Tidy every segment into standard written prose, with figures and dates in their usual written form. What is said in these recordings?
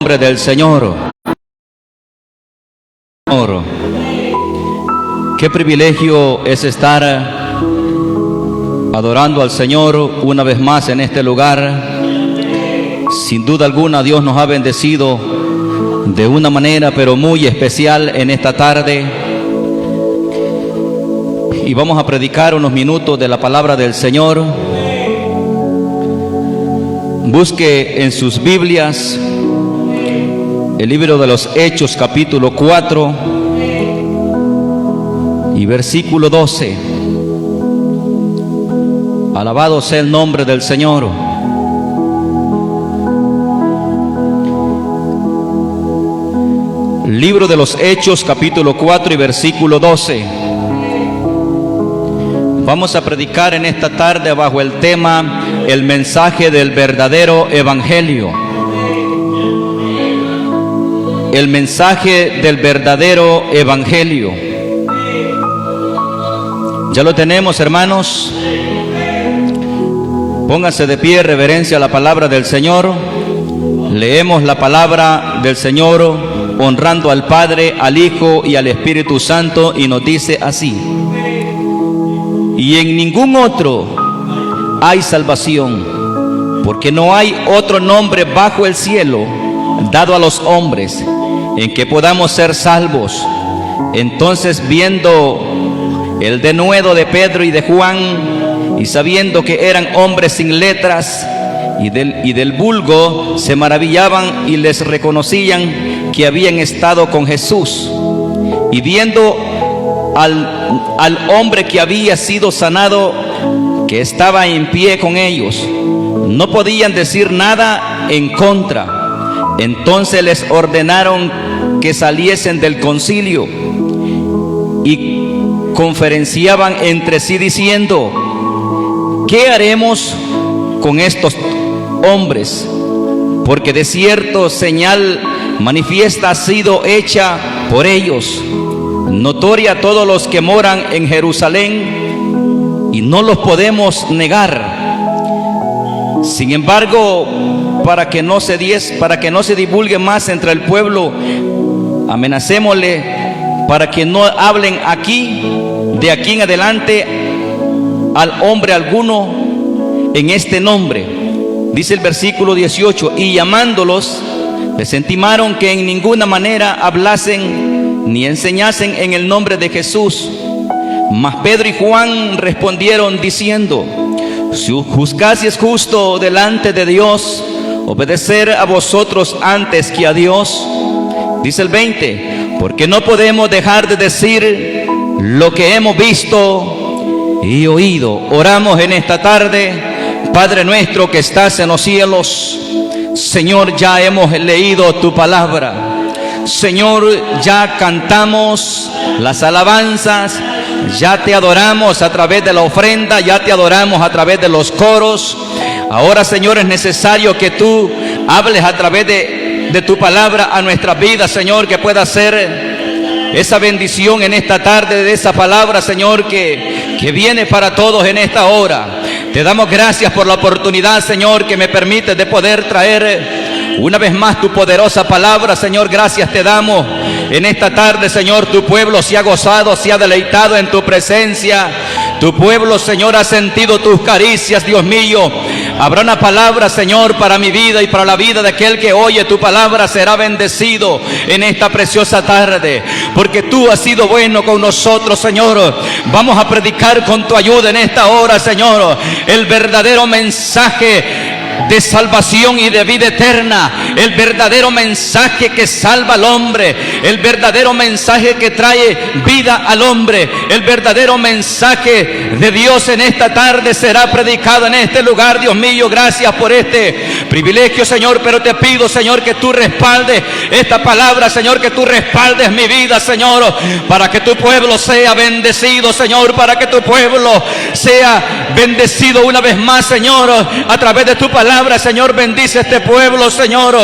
nombre del Señor. Qué privilegio es estar adorando al Señor una vez más en este lugar. Sin duda alguna Dios nos ha bendecido de una manera pero muy especial en esta tarde. Y vamos a predicar unos minutos de la palabra del Señor. Busque en sus Biblias el libro de los Hechos, capítulo 4 y versículo 12. Alabado sea el nombre del Señor. Libro de los Hechos, capítulo 4 y versículo 12. Vamos a predicar en esta tarde bajo el tema el mensaje del verdadero evangelio. El mensaje del verdadero evangelio. ¿Ya lo tenemos, hermanos? Pónganse de pie, reverencia a la palabra del Señor. Leemos la palabra del Señor honrando al Padre, al Hijo y al Espíritu Santo, y nos dice así: y en ningún otro hay salvación, porque no hay otro nombre bajo el cielo dado a los hombres en que podamos ser salvos. Entonces, viendo el denuedo de Pedro y de Juan, y sabiendo que eran hombres sin letras y del vulgo, se maravillaban y les reconocían que habían estado con Jesús. Y viendo al hombre que había sido sanado, que estaba en pie con ellos, no podían decir nada en contra. Entonces les ordenaron que saliesen del concilio y conferenciaban entre sí diciendo: ¿qué haremos con estos hombres? Porque de cierto señal manifiesta ha sido hecha por ellos, notoria a todos los que moran en Jerusalén, y no los podemos negar. Sin embargo, para que no se divulgue más entre el pueblo, amenacémosle para que no hablen de aquí en adelante al hombre alguno en este nombre. Dice el versículo 18: y llamándolos, les intimaron que en ninguna manera hablasen ni enseñasen en el nombre de Jesús. Mas Pedro y Juan respondieron diciendo: si juzgáis es justo delante de Dios obedecer a vosotros antes que a Dios. Dice el 20: porque no podemos dejar de decir lo que hemos visto y oído. Oramos en esta tarde. Padre nuestro que estás en los cielos, Señor, ya hemos leído tu palabra. Señor, ya cantamos las alabanzas, ya te adoramos a través de la ofrenda, ya te adoramos a través de los coros. Ahora, Señor, es necesario que tú hables a través de tu palabra a nuestras vidas, Señor, que pueda ser esa bendición en esta tarde de esa palabra, Señor, que viene para todos en esta hora. Te damos gracias por la oportunidad, Señor, que me permite de poder traer una vez más tu poderosa palabra, Señor. Gracias te damos en esta tarde, Señor. Tu pueblo se ha gozado, se ha deleitado en tu presencia. Tu pueblo, Señor, ha sentido tus caricias, Dios mío. Habrá una palabra, Señor, para mi vida y para la vida de aquel que oye tu palabra. Será bendecido en esta preciosa tarde, porque tú has sido bueno con nosotros, Señor. Vamos a predicar con tu ayuda en esta hora, Señor, el verdadero mensaje de salvación y de vida eterna, el verdadero mensaje que salva al hombre, el verdadero mensaje que trae vida al hombre, el verdadero mensaje de Dios en esta tarde será predicado en este lugar. Dios mío, gracias por este privilegio, Señor, pero te pido, Señor, que tú respaldes esta palabra, Señor, que tú respaldes mi vida, Señor, para que tu pueblo sea bendecido, Señor, para que tu pueblo sea bendecido una vez más, Señor, a través de tu palabra. palabra, Señor, bendice este pueblo, Señor.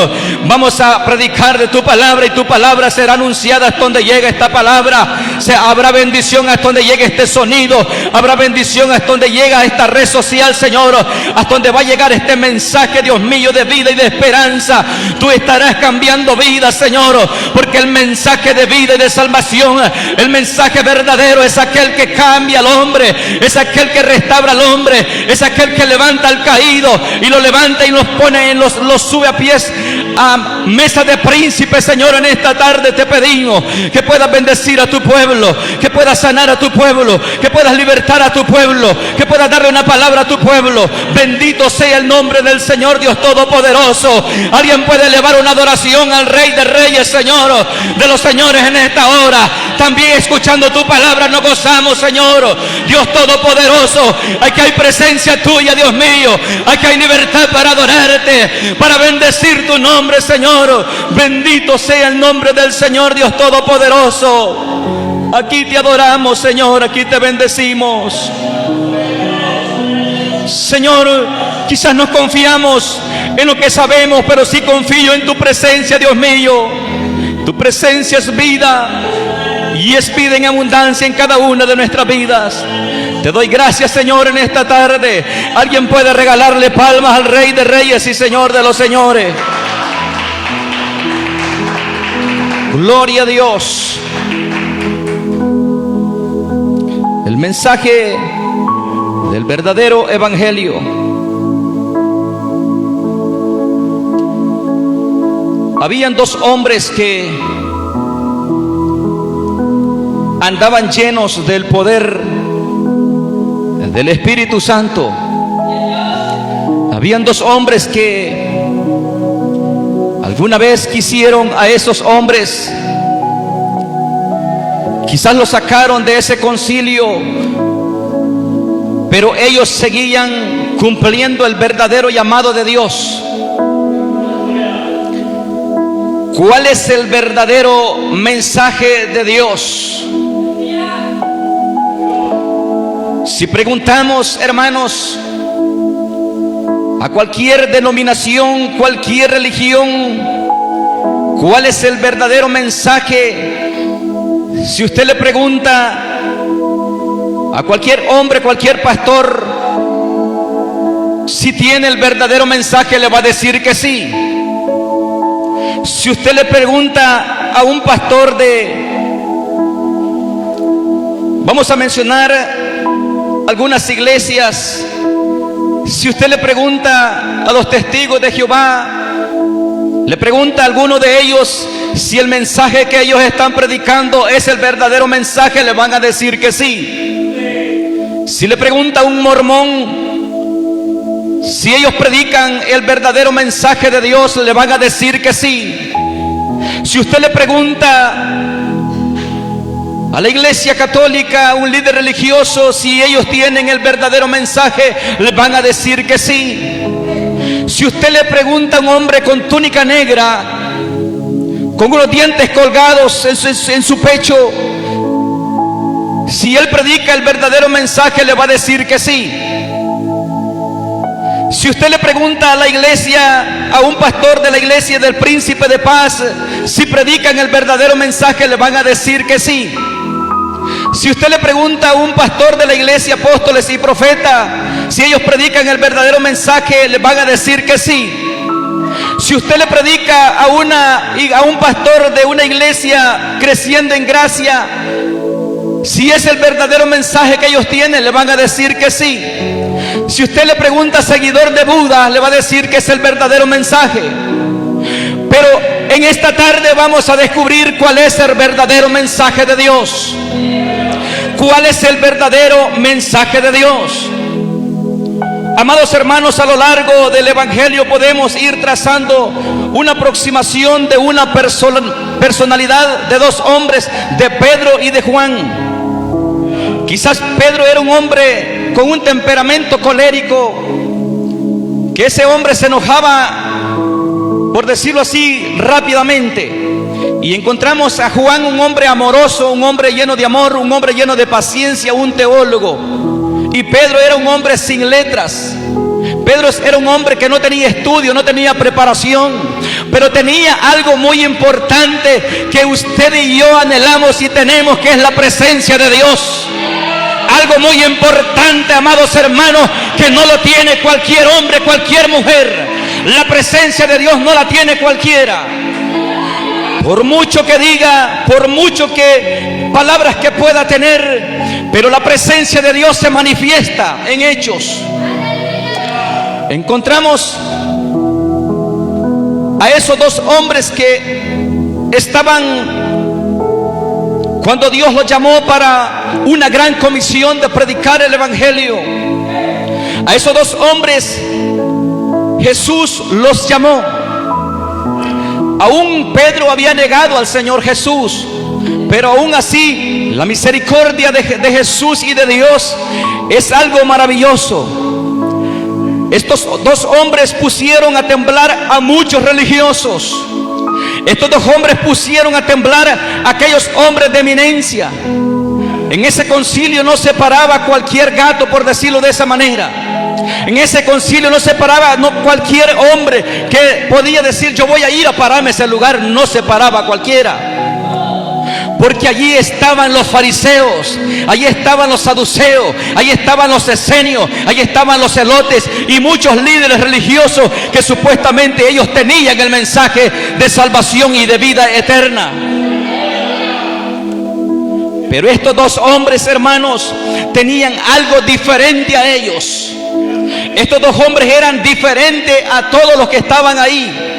Vamos a predicar de tu palabra y tu palabra será anunciada hasta donde llegue esta palabra. Habrá bendición hasta donde llegue este sonido. Habrá bendición hasta donde llega esta red social, Señor. Hasta donde va a llegar este mensaje, Dios mío, de vida y de esperanza. Tú estarás cambiando vidas, Señor, porque el mensaje de vida y de salvación, el mensaje verdadero es aquel que cambia al hombre, es aquel que restaura al hombre, es aquel que levanta al caído y lo levanta y los pone los sube a pies a mesa de príncipes. Señor, en esta tarde te pedimos que puedas bendecir a tu pueblo, que puedas sanar a tu pueblo, que puedas libertar a tu pueblo, que puedas darle una palabra a tu pueblo. Bendito sea el nombre del Señor Dios Todopoderoso. Alguien puede elevar una adoración al Rey de Reyes, Señor, de los señores en esta hora. También escuchando tu palabra nos gozamos, Señor Dios Todopoderoso. Aquí hay presencia tuya, Dios mío. Aquí hay libertad para adorarte, para bendecir tu nombre, Señor. Bendito sea el nombre del Señor Dios Todopoderoso. Aquí te adoramos, Señor, aquí te bendecimos. Señor, quizás nos confiamos en lo que sabemos, pero sí confío en tu presencia, Dios mío. Tu presencia es vida y es vida en abundancia en cada una de nuestras vidas. Te doy gracias, Señor, en esta tarde. Alguien puede regalarle palmas al Rey de Reyes y Señor de los señores. Gloria a Dios. El mensaje del verdadero evangelio. Habían dos hombres que andaban llenos del poder del Espíritu Santo. Habían dos hombres que alguna vez quisieron a esos hombres. Quizás los sacaron de ese concilio, pero ellos seguían cumpliendo el verdadero llamado de Dios. ¿Cuál es el verdadero mensaje de Dios? Si preguntamos, hermanos, a cualquier denominación, cualquier religión, ¿cuál es el verdadero mensaje? Si usted le pregunta a cualquier hombre, cualquier pastor, si tiene el verdadero mensaje, le va a decir que sí. Si usted le pregunta a un pastor vamos a mencionar algunas iglesias, si usted le pregunta a los testigos de Jehová, le pregunta a alguno de ellos si el mensaje que ellos están predicando es el verdadero mensaje, le van a decir que sí. Si le pregunta a un mormón si ellos predican el verdadero mensaje de Dios, le van a decir que sí. Si usted le pregunta a la iglesia católica, a un líder religioso, si ellos tienen el verdadero mensaje, le van a decir que sí. Si usted le pregunta a un hombre con túnica negra, con unos dientes colgados en su pecho, si él predica el verdadero mensaje, le va a decir que sí. Si usted le pregunta a la iglesia, a un pastor de la iglesia del Príncipe de Paz, si predican el verdadero mensaje, le van a decir que sí. Si usted le pregunta a un pastor de la iglesia Apóstoles y Profetas, si ellos predican el verdadero mensaje, le van a decir que sí. Si usted le predica a un pastor de una iglesia Creciendo en Gracia, si es el verdadero mensaje que ellos tienen, le van a decir que sí. Si usted le pregunta a seguidor de Buda, le va a decir que es el verdadero mensaje. Pero en esta tarde vamos a descubrir cuál es el verdadero mensaje de Dios. ¿Cuál es el verdadero mensaje de Dios? Amados hermanos, a lo largo del Evangelio podemos ir trazando una aproximación de una personalidad de dos hombres, de Pedro y de Juan. Quizás Pedro era un hombre con un temperamento colérico, que ese hombre se enojaba, por decirlo así, rápidamente. Y encontramos a Juan, un hombre amoroso, un hombre lleno de amor, un hombre lleno de paciencia, un teólogo. Y Pedro era un hombre sin letras. Pedro era un hombre que no tenía estudio, no tenía preparación, pero tenía algo muy importante que usted y yo anhelamos y tenemos, que es la presencia de Dios. Algo muy importante, amados hermanos, que no lo tiene cualquier hombre, cualquier mujer. La presencia de Dios no la tiene cualquiera. Por mucho que diga, por mucho que palabras que pueda tener, pero la presencia de Dios se manifiesta en hechos. Encontramos a esos dos hombres que estaban, cuando Dios los llamó para una gran comisión de predicar el evangelio. A esos dos hombres Jesús los llamó. Aún Pedro había negado al Señor Jesús, pero aún así la misericordia de Jesús y de Dios es algo maravilloso. Estos dos hombres pusieron a temblar a muchos religiosos. Estos dos hombres pusieron a temblar a aquellos hombres de eminencia. En ese concilio no se paraba cualquier gato, por decirlo de esa manera. En ese concilio no se paraba cualquier hombre que podía decir: yo voy a ir a pararme a ese lugar. No se paraba cualquiera. Porque allí estaban los fariseos, allí estaban los saduceos, allí estaban los esenios, allí estaban los celotes y muchos líderes religiosos que supuestamente ellos tenían el mensaje de salvación y de vida eterna. Pero estos dos hombres, hermanos, tenían algo diferente a ellos. Estos dos hombres eran diferentes a todos los que estaban ahí.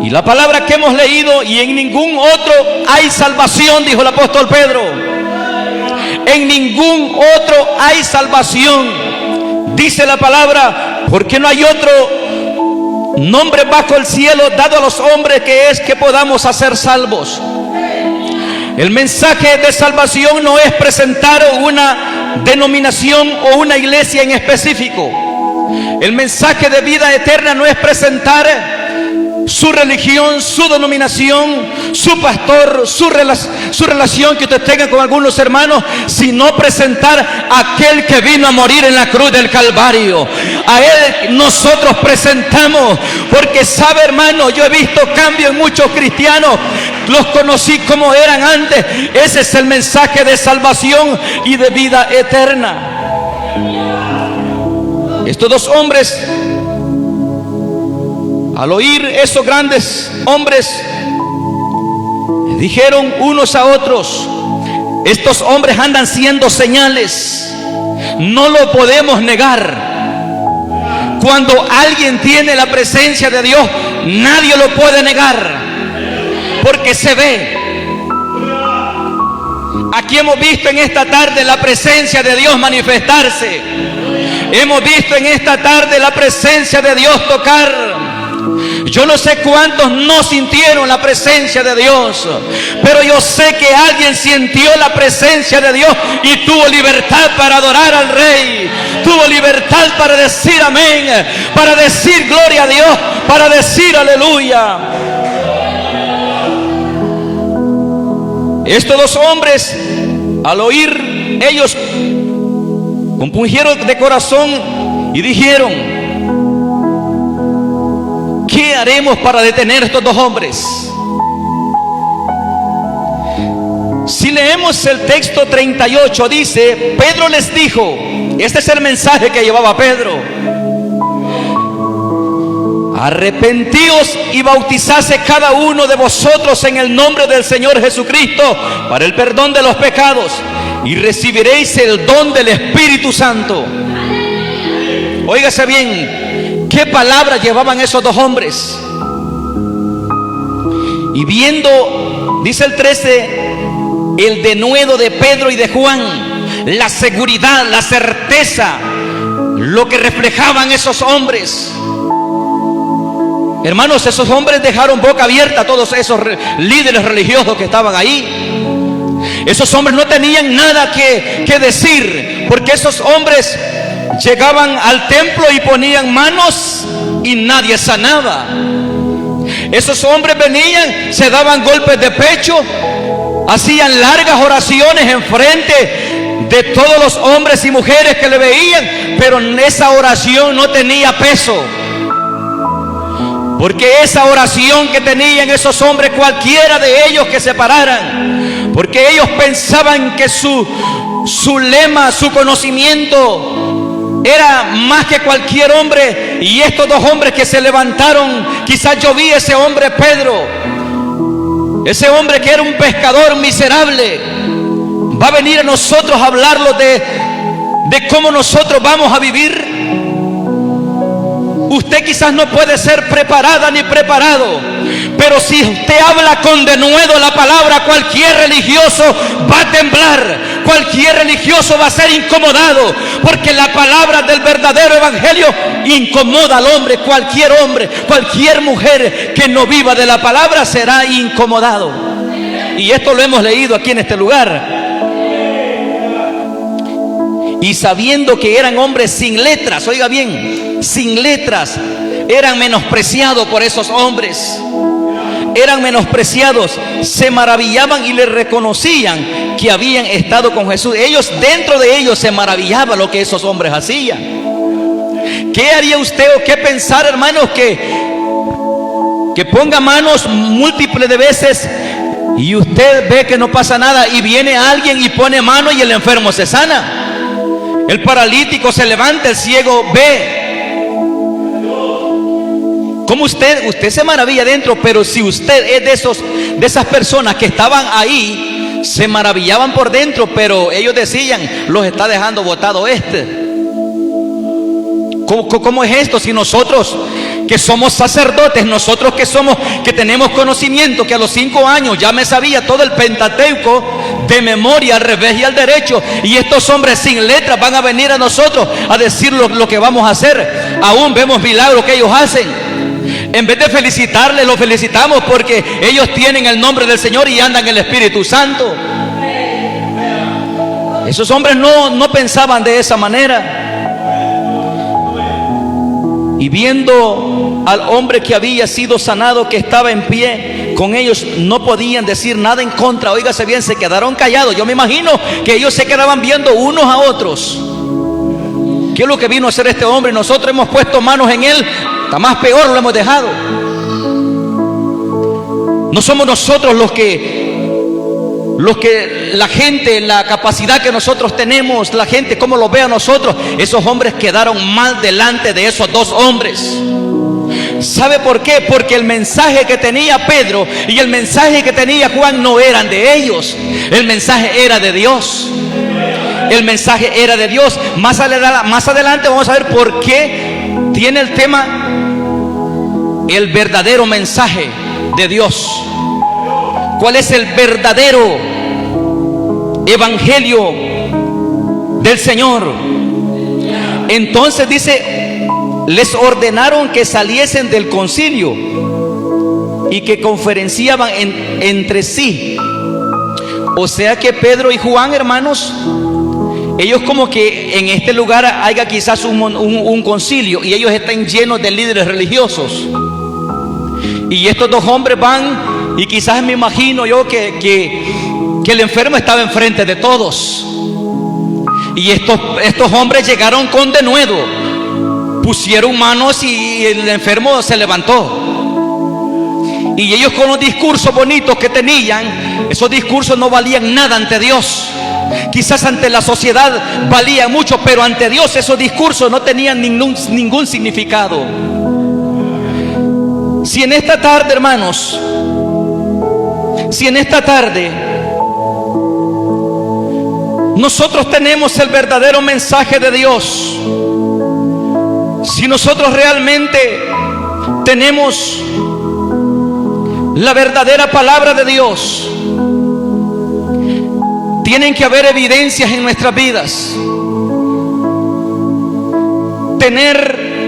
Y la palabra que hemos leído: y en ningún otro hay salvación, dijo el apóstol Pedro. En ningún otro hay salvación, dice la palabra, porque no hay otro nombre bajo el cielo dado a los hombres que podamos hacer salvos. El mensaje de salvación no es presentar una denominación o una iglesia en específico. El mensaje de vida eterna no es presentar su religión, su denominación, su pastor, su relación que usted tenga con algunos hermanos, sino presentar a aquel que vino a morir en la cruz del Calvario. A Él nosotros presentamos, porque sabe, hermano, yo he visto cambio en muchos cristianos. Los conocí como eran antes. Ese es el mensaje de salvación y de vida eterna. Estos dos hombres, al oír esos grandes hombres, dijeron unos a otros: estos hombres andan siendo señales, no lo podemos negar. Cuando alguien tiene la presencia de Dios, nadie lo puede negar, porque se ve. Aquí hemos visto en esta tarde la presencia de Dios manifestarse. Hemos visto en esta tarde la presencia de Dios tocar. Yo no sé cuántos no sintieron la presencia de Dios, pero yo sé que alguien sintió la presencia de Dios y tuvo libertad para adorar al Rey. Tuvo libertad para decir amén, para decir gloria a Dios, para decir aleluya. Estos dos hombres, al oír, ellos compungieron de corazón y dijeron: ¿qué haremos para detener a estos dos hombres? Si leemos el texto 38, dice: Pedro les dijo, este es el mensaje que llevaba Pedro: arrepentíos y bautizase cada uno de vosotros en el nombre del Señor Jesucristo para el perdón de los pecados, y recibiréis el don del Espíritu Santo. Óigase bien, ¿qué palabras llevaban esos dos hombres? Y viendo, dice el 13, el denuedo de Pedro y de Juan, la seguridad, la certeza, lo que reflejaban esos hombres. Hermanos, esos hombres dejaron boca abierta a todos esos líderes religiosos que estaban ahí. Esos hombres no tenían nada que decir, porque esos hombres llegaban al templo y ponían manos y nadie sanaba. Esos hombres venían, se daban golpes de pecho, hacían largas oraciones enfrente de todos los hombres y mujeres que le veían, pero esa oración no tenía peso. Porque esa oración que tenían esos hombres, cualquiera de ellos que se pararan, porque ellos pensaban que su lema, su conocimiento era más que cualquier hombre. Y estos dos hombres que se levantaron, quizás yo vi ese hombre Pedro, ese hombre que era un pescador miserable, va a venir a nosotros a hablarlo de cómo nosotros vamos a vivir. Usted quizás no puede ser preparada ni preparado, pero si usted habla con denuedo la palabra, cualquier religioso va a temblar, cualquier religioso va a ser incomodado, porque la palabra del verdadero evangelio incomoda al hombre, cualquier mujer que no viva de la palabra será incomodado. Y esto lo hemos leído aquí en este lugar. Y sabiendo que eran hombres sin letras, oiga bien, sin letras, eran menospreciados por esos hombres. Eran menospreciados, se maravillaban y le reconocían que habían estado con Jesús. Ellos, dentro de ellos, se maravillaba lo que esos hombres hacían. ¿Qué haría usted o qué pensar, hermanos, que ponga manos múltiples de veces y usted ve que no pasa nada, y viene alguien y pone mano y el enfermo se sana? El paralítico se levanta, el ciego ve. Como usted se maravilla dentro, pero si usted es de esas personas que estaban ahí, se maravillaban por dentro, pero ellos decían, los está dejando botado este. ¿Cómo es esto? Si nosotros que somos sacerdotes, nosotros que tenemos conocimiento, que a los 5 años ya me sabía todo el Pentateuco de memoria, al revés y al derecho, y estos hombres sin letras van a venir a nosotros a decir lo que vamos a hacer. Aún vemos milagros que ellos hacen. En vez de felicitarles, los felicitamos porque ellos tienen el nombre del Señor y andan en el Espíritu Santo. Esos hombres no pensaban de esa manera. Y viendo al hombre que había sido sanado, que estaba en pie con ellos, no podían decir nada en contra. Óigase bien, se quedaron callados. Yo me imagino que ellos se quedaban viendo unos a otros. ¿Qué es lo que vino a hacer este hombre? Nosotros hemos puesto manos en él, está más peor, lo hemos dejado. No somos nosotros los que la gente, la capacidad que nosotros tenemos, la gente cómo lo ve a nosotros. Esos hombres quedaron mal delante de esos dos hombres. ¿Sabe por qué? Porque el mensaje que tenía Pedro y el mensaje que tenía Juan no eran de ellos. El mensaje era de Dios. El mensaje era de Dios. Más adelante vamos a ver por qué tiene el tema el verdadero mensaje de Dios. ¿Cuál es el verdadero evangelio del Señor? Entonces dice, les ordenaron que saliesen del concilio y que conferenciaban entre sí. O sea que Pedro y Juan, hermanos, ellos como que en este lugar haya quizás un concilio y ellos están llenos de líderes religiosos. Y estos dos hombres van, y quizás me imagino yo que el enfermo estaba enfrente de todos. Y estos hombres llegaron con denuedo, pusieron manos y el enfermo se levantó. Y ellos, con los discursos bonitos que tenían, esos discursos no valían nada ante Dios. Quizás ante la sociedad valían mucho, pero ante Dios esos discursos no tenían ningún significado. Si en esta tarde, hermanos, si en esta tarde nosotros tenemos el verdadero mensaje de Dios, si nosotros realmente tenemos la verdadera palabra de Dios, tienen que haber evidencias en nuestras vidas.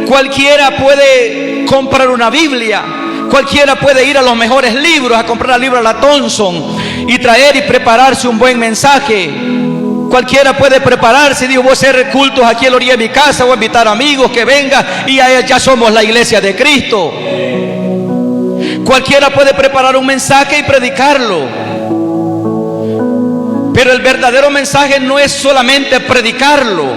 Cualquiera puede comprar una Biblia, cualquiera puede ir a los mejores libros, a comprar el libro a la Thompson y traer y prepararse un buen mensaje. Cualquiera puede prepararse y digo, voy a hacer cultos aquí en la orilla de mi casa, voy a invitar amigos que vengan y ya somos la iglesia de Cristo. Cualquiera puede preparar un mensaje y predicarlo. Pero el verdadero mensaje no es solamente predicarlo.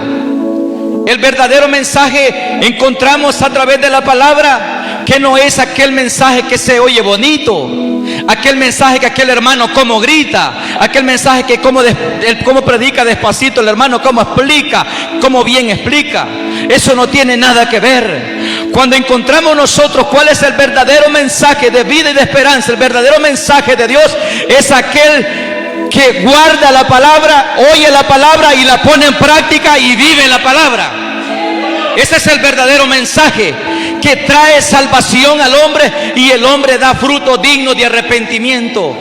El verdadero mensaje encontramos a través de la palabra, que no es aquel mensaje que se oye bonito, aquel mensaje que aquel hermano como grita, aquel mensaje que como predica despacito el hermano, como explica, como bien explica. Eso no tiene nada que ver. Cuando encontramos nosotros cuál es el verdadero mensaje de vida y de esperanza, el verdadero mensaje de Dios es aquel que guarda la palabra, oye la palabra y la pone en práctica y vive la palabra. Ese es el verdadero mensaje que trae salvación al hombre, y el hombre da fruto digno de arrepentimiento.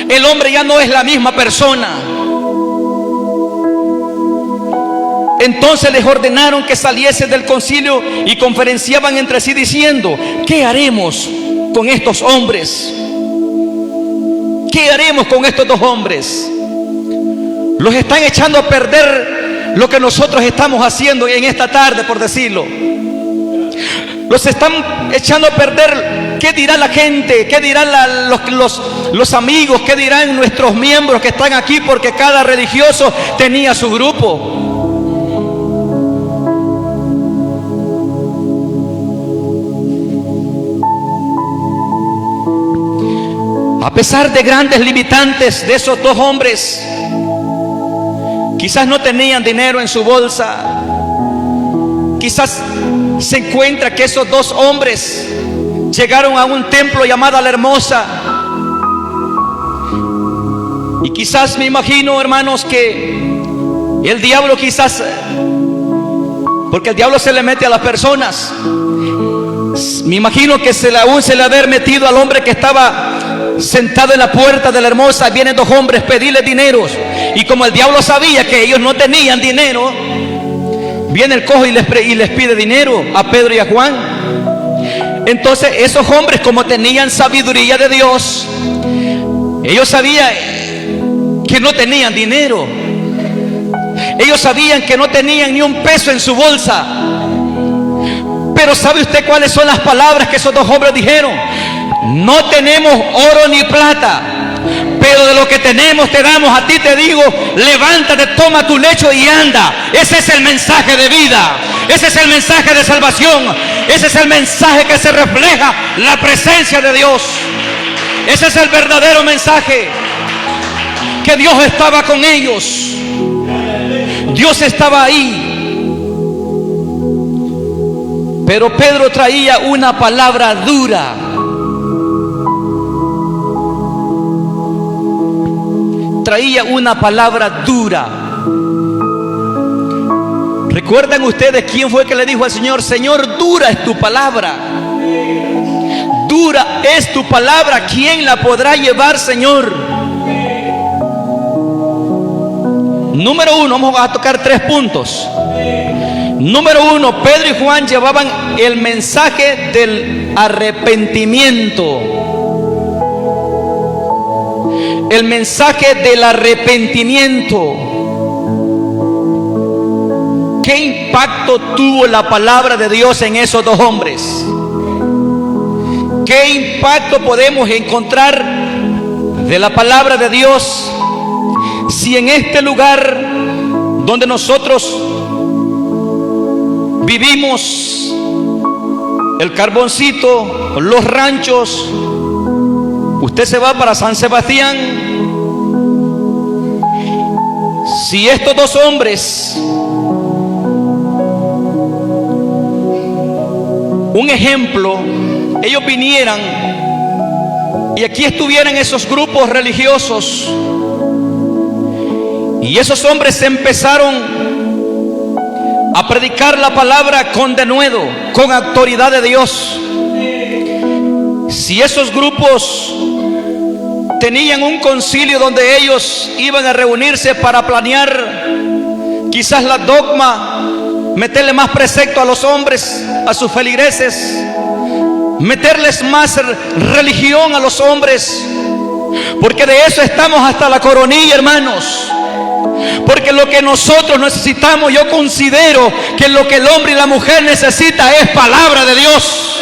El hombre ya no es la misma persona. Entonces les ordenaron que saliesen del concilio y conferenciaban entre sí diciendo: ¿qué haremos con estos hombres? ¿Qué haremos con estos dos hombres? Los están echando a perder lo que nosotros estamos haciendo en esta tarde, por decirlo. Los están echando a perder. ¿Qué dirá la gente? ¿Qué dirán los amigos? ¿Qué dirán nuestros miembros que están aquí? Porque cada religioso tenía su grupo. A pesar de grandes limitantes de esos dos hombres, quizás no tenían dinero en su bolsa. Quizás se encuentra que esos dos hombres llegaron a un templo llamado La Hermosa. Y quizás me imagino, hermanos, que el diablo quizás, porque el diablo se le mete a las personas, me imagino que aún se le haber metido al hombre que estaba sentado en la puerta de La Hermosa. Vienen dos hombres a pedirle dineros, y como el diablo sabía que ellos no tenían dinero, viene el cojo y les pide dinero a Pedro y a Juan. Entonces esos hombres, como tenían sabiduría de Dios, ellos sabían que no tenían dinero. Ellos sabían que no tenían ni un peso en su bolsa. Pero ¿sabe usted cuáles son las palabras que esos dos hombres dijeron? No tenemos oro ni plata, pero de lo que tenemos te damos. A ti te digo, levántate, toma tu lecho y anda. Ese es el mensaje de vida. Ese es el mensaje de salvación. Ese es el mensaje que se refleja la presencia de Dios. Ese es el verdadero mensaje. Que Dios estaba con ellos. Dios estaba ahí. Pero Pedro traía una palabra dura. Traía una palabra dura. ¿Recuerdan ustedes quién fue que le dijo al Señor: Señor, dura es tu palabra? Dura es tu palabra, ¿quién la podrá llevar, Señor? Número uno, vamos a tocar 3 puntos. Número 1, Pedro y Juan llevaban el mensaje del arrepentimiento. El mensaje del arrepentimiento. ¿Qué impacto tuvo la palabra de Dios en esos dos hombres? ¿Qué impacto podemos encontrar de la palabra de Dios si en este lugar donde nosotros vivimos, el Carboncito, los ranchos, usted se va para San Sebastián, si estos dos hombres, un ejemplo, ellos vinieran y aquí estuvieran esos grupos religiosos, y esos hombres empezaron a predicar la palabra con denuedo, con autoridad de Dios. Si esos grupos tenían un concilio donde ellos iban a reunirse para planear quizás la dogma, meterle más precepto a los hombres, a sus feligreses, meterles más religión a los hombres, porque de eso estamos hasta la coronilla, hermanos. Porque lo que nosotros necesitamos, yo considero que lo que el hombre y la mujer necesita es palabra de Dios.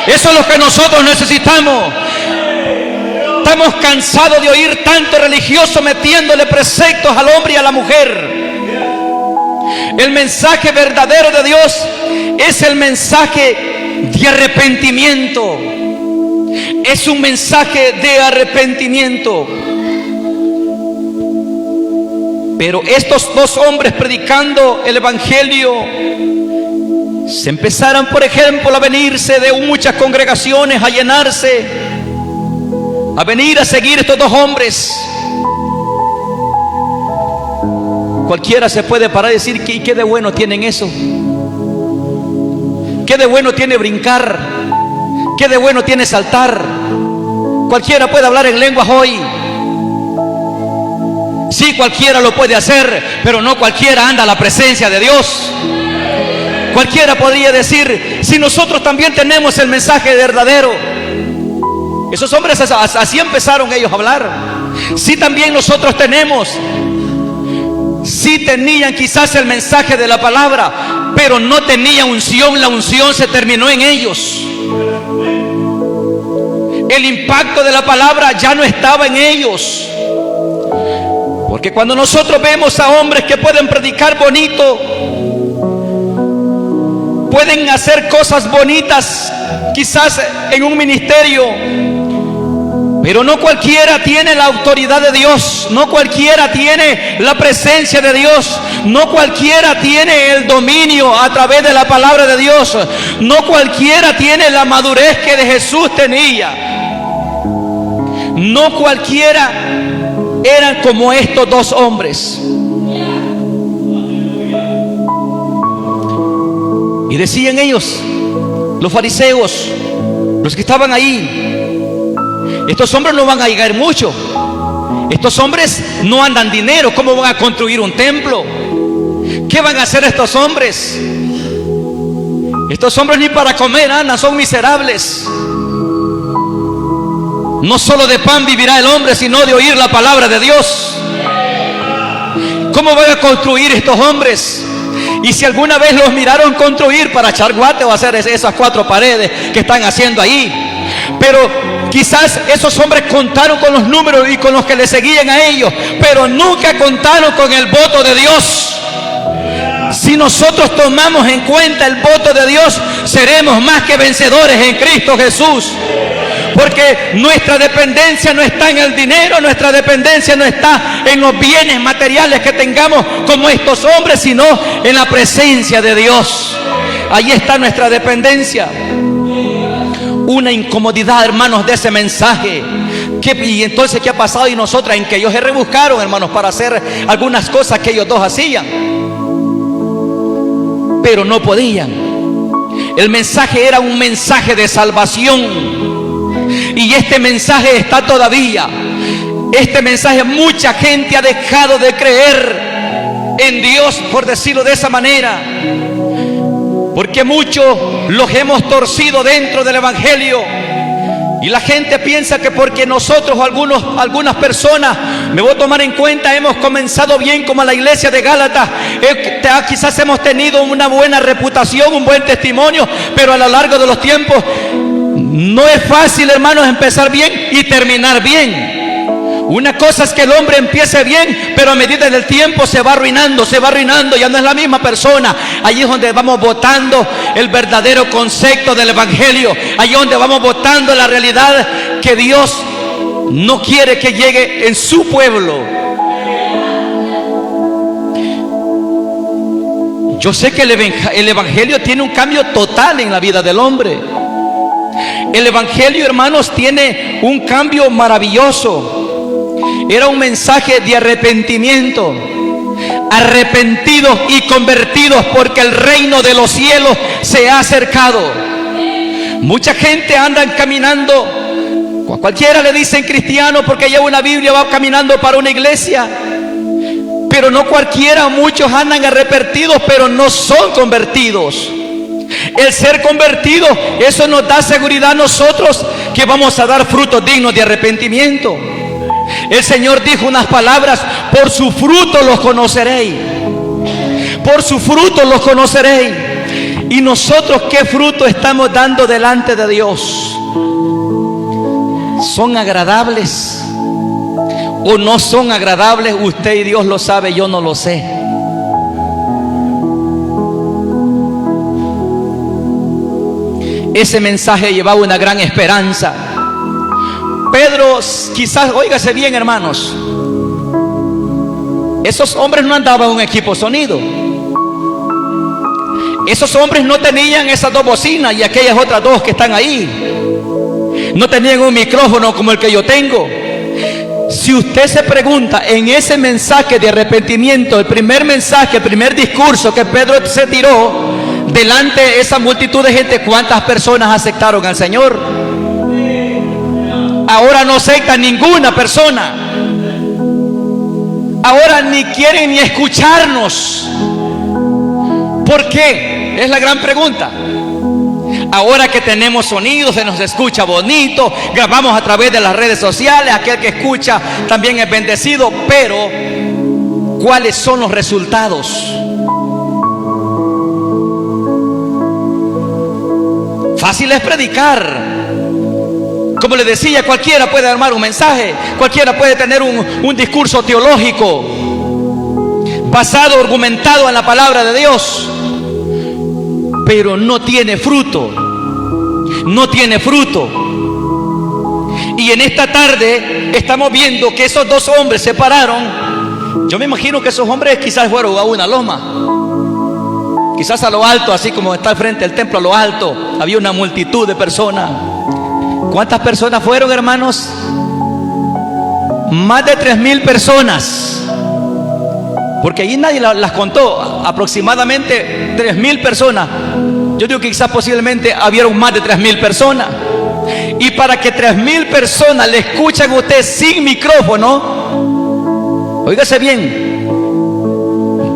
Eso es lo que nosotros necesitamos. estamos cansados de oír tanto religioso metiéndole preceptos al hombre y a la mujer. El mensaje verdadero de Dios es el mensaje de arrepentimiento. Es un mensaje de arrepentimiento. Pero estos dos hombres predicando el evangelio se empezaron, por ejemplo, a venirse de muchas congregaciones, a llenarse, a venir a seguir estos dos hombres. Cualquiera se puede parar y decir: ¿qué de bueno tienen eso? ¿Qué de bueno tiene brincar? ¿Qué de bueno tiene saltar? Cualquiera puede hablar en lenguas hoy. Sí, cualquiera lo puede hacer, pero no cualquiera anda a la presencia de Dios. Cualquiera podría decir: si nosotros también tenemos el mensaje verdadero. Esos hombres así empezaron ellos a hablar. Sí, también nosotros tenemos. Sí tenían quizás el mensaje de la palabra, pero no tenían unción. La unción se terminó en ellos. El impacto de la palabra ya no estaba en ellos. Porque cuando nosotros vemos a hombres que pueden predicar bonito, pueden hacer cosas bonitas quizás en un ministerio, pero no cualquiera tiene la autoridad de Dios, no cualquiera tiene la presencia de Dios, no cualquiera tiene el dominio a través de la palabra de Dios, no cualquiera tiene la madurez que de Jesús tenía, no cualquiera eran como estos dos hombres. Y decían ellos, los fariseos, los que estaban ahí: estos hombres no van a llegar mucho. Estos hombres no andan dinero. ¿Cómo van a construir un templo? ¿Qué van a hacer estos hombres? Estos hombres ni para comer andan, son miserables. No solo de pan vivirá el hombre, sino de oír la palabra de Dios. ¿Cómo van a construir estos hombres? Y si alguna vez los miraron construir para echar guate o hacer esas 4 paredes que están haciendo ahí, pero quizás esos hombres contaron con los números y con los que le seguían a ellos, pero nunca contaron con el voto de Dios. Si nosotros tomamos en cuenta el voto de Dios, seremos más que vencedores en Cristo Jesús. Porque nuestra dependencia no está en el dinero, nuestra dependencia no está en los bienes materiales que tengamos como estos hombres, sino en la presencia de Dios. Ahí está nuestra dependencia. Una incomodidad, hermanos, de ese mensaje. Y entonces, ¿qué ha pasado? Y nosotras, en que ellos se rebuscaron, hermanos, para hacer algunas cosas que ellos dos hacían, pero no podían. El mensaje era un mensaje de salvación. Y este mensaje está todavía. Este mensaje, mucha gente ha dejado de creer en Dios, por decirlo de esa manera, porque muchos los hemos torcido dentro del evangelio. Y la gente piensa que porque nosotros, algunas personas, me voy a tomar en cuenta, hemos comenzado bien, como la iglesia de Gálatas, quizás hemos tenido una buena reputación, un buen testimonio, pero a lo largo de los tiempos no es fácil, hermanos, empezar bien y terminar bien. Una cosa es que el hombre empiece bien, pero a medida del tiempo se va arruinando, ya no es la misma persona. Allí es donde vamos botando el verdadero concepto del evangelio. Allí es donde vamos botando la realidad que Dios no quiere que llegue en su pueblo. Yo sé que el evangelio tiene un cambio total en la vida del hombre. El evangelio, hermanos, tiene un cambio maravilloso. Era un mensaje de arrepentimiento. Arrepentidos y convertidos, porque el reino de los cielos se ha acercado. Mucha gente anda caminando, a cualquiera le dicen cristiano porque lleva una Biblia, va caminando para una iglesia. Pero no cualquiera, muchos andan arrepentidos, pero no son convertidos. El ser convertido, eso nos da seguridad a nosotros que vamos a dar frutos dignos de arrepentimiento. El Señor dijo unas palabras: por su fruto los conoceréis. Por su fruto los conoceréis. Y nosotros, ¿qué fruto estamos dando delante de Dios? ¿Son agradables o no son agradables? Usted y Dios lo sabe, yo no lo sé. Ese mensaje llevaba una gran esperanza. Pedro, quizás, óigase bien, hermanos, esos hombres no andaban en un equipo sonido. Esos hombres no tenían esas dos bocinas y aquellas otras dos que están ahí. No tenían un micrófono como el que yo tengo. Si usted se pregunta en ese mensaje de arrepentimiento, el primer mensaje, el primer discurso que Pedro se tiró delante de esa multitud de gente, ¿cuántas personas aceptaron al Señor? Ahora no acepta ninguna persona. Ahora ni quieren ni escucharnos. ¿Por qué? Es la gran pregunta. Ahora que tenemos sonido, se nos escucha bonito, grabamos a través de las redes sociales, aquel que escucha también es bendecido, pero ¿cuáles son los resultados? Fácil es predicar. Como le decía, cualquiera puede armar un mensaje, cualquiera puede tener un discurso teológico basado, argumentado en la palabra de Dios, pero no tiene fruto. No tiene fruto. Y en esta tarde estamos viendo que esos dos hombres se pararon. Yo me imagino que esos hombres quizás fueron a una loma, quizás a lo alto, así como está al frente del templo, a lo alto había una multitud de personas. ¿Cuántas personas fueron, hermanos? Más de 3,000 personas. Porque allí nadie las contó. Aproximadamente 3,000 personas. Yo digo que quizás posiblemente habieron más de 3,000 personas. Y para que 3,000 personas le escuchen a usted sin micrófono, óigase bien,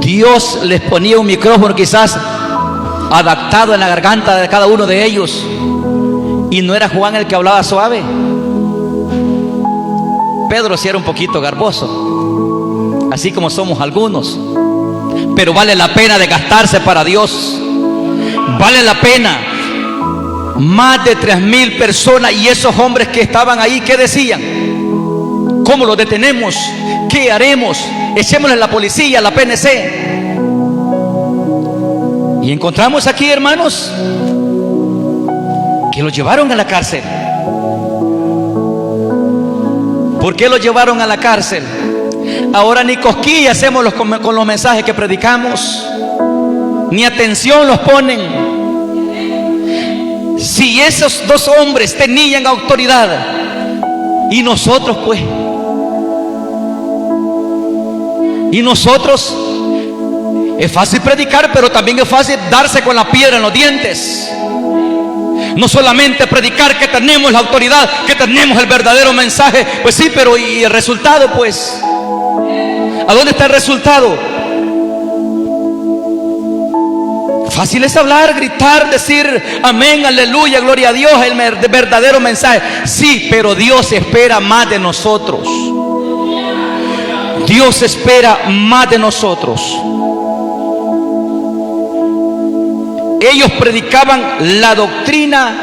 Dios les ponía un micrófono quizás adaptado en la garganta de cada uno de ellos. Y no era Juan el que hablaba suave. Pedro sí era un poquito garboso, así como somos algunos. Pero vale la pena de gastarse para Dios. Vale la pena. Más de 3,000 personas. Y esos hombres que estaban ahí, ¿qué decían? ¿Cómo los detenemos? ¿Qué haremos? Echémosle a la policía, a la PNC. Y encontramos aquí, hermanos, que los llevaron a la cárcel. ¿Por qué los llevaron a la cárcel? Ahora ni cosquilla hacemos con los mensajes que predicamos, ni atención los ponen. Si esos dos hombres tenían autoridad, y nosotros pues, y nosotros, es fácil predicar, pero también es fácil darse con la piedra en los dientes. No solamente predicar que tenemos la autoridad, que tenemos el verdadero mensaje, pues sí, pero ¿y el resultado? Pues, ¿a dónde está el resultado? Fácil es hablar, gritar, decir amén, aleluya, gloria a Dios, el verdadero mensaje. Sí, pero Dios espera más de nosotros. Dios espera más de nosotros. Ellos predicaban la doctrina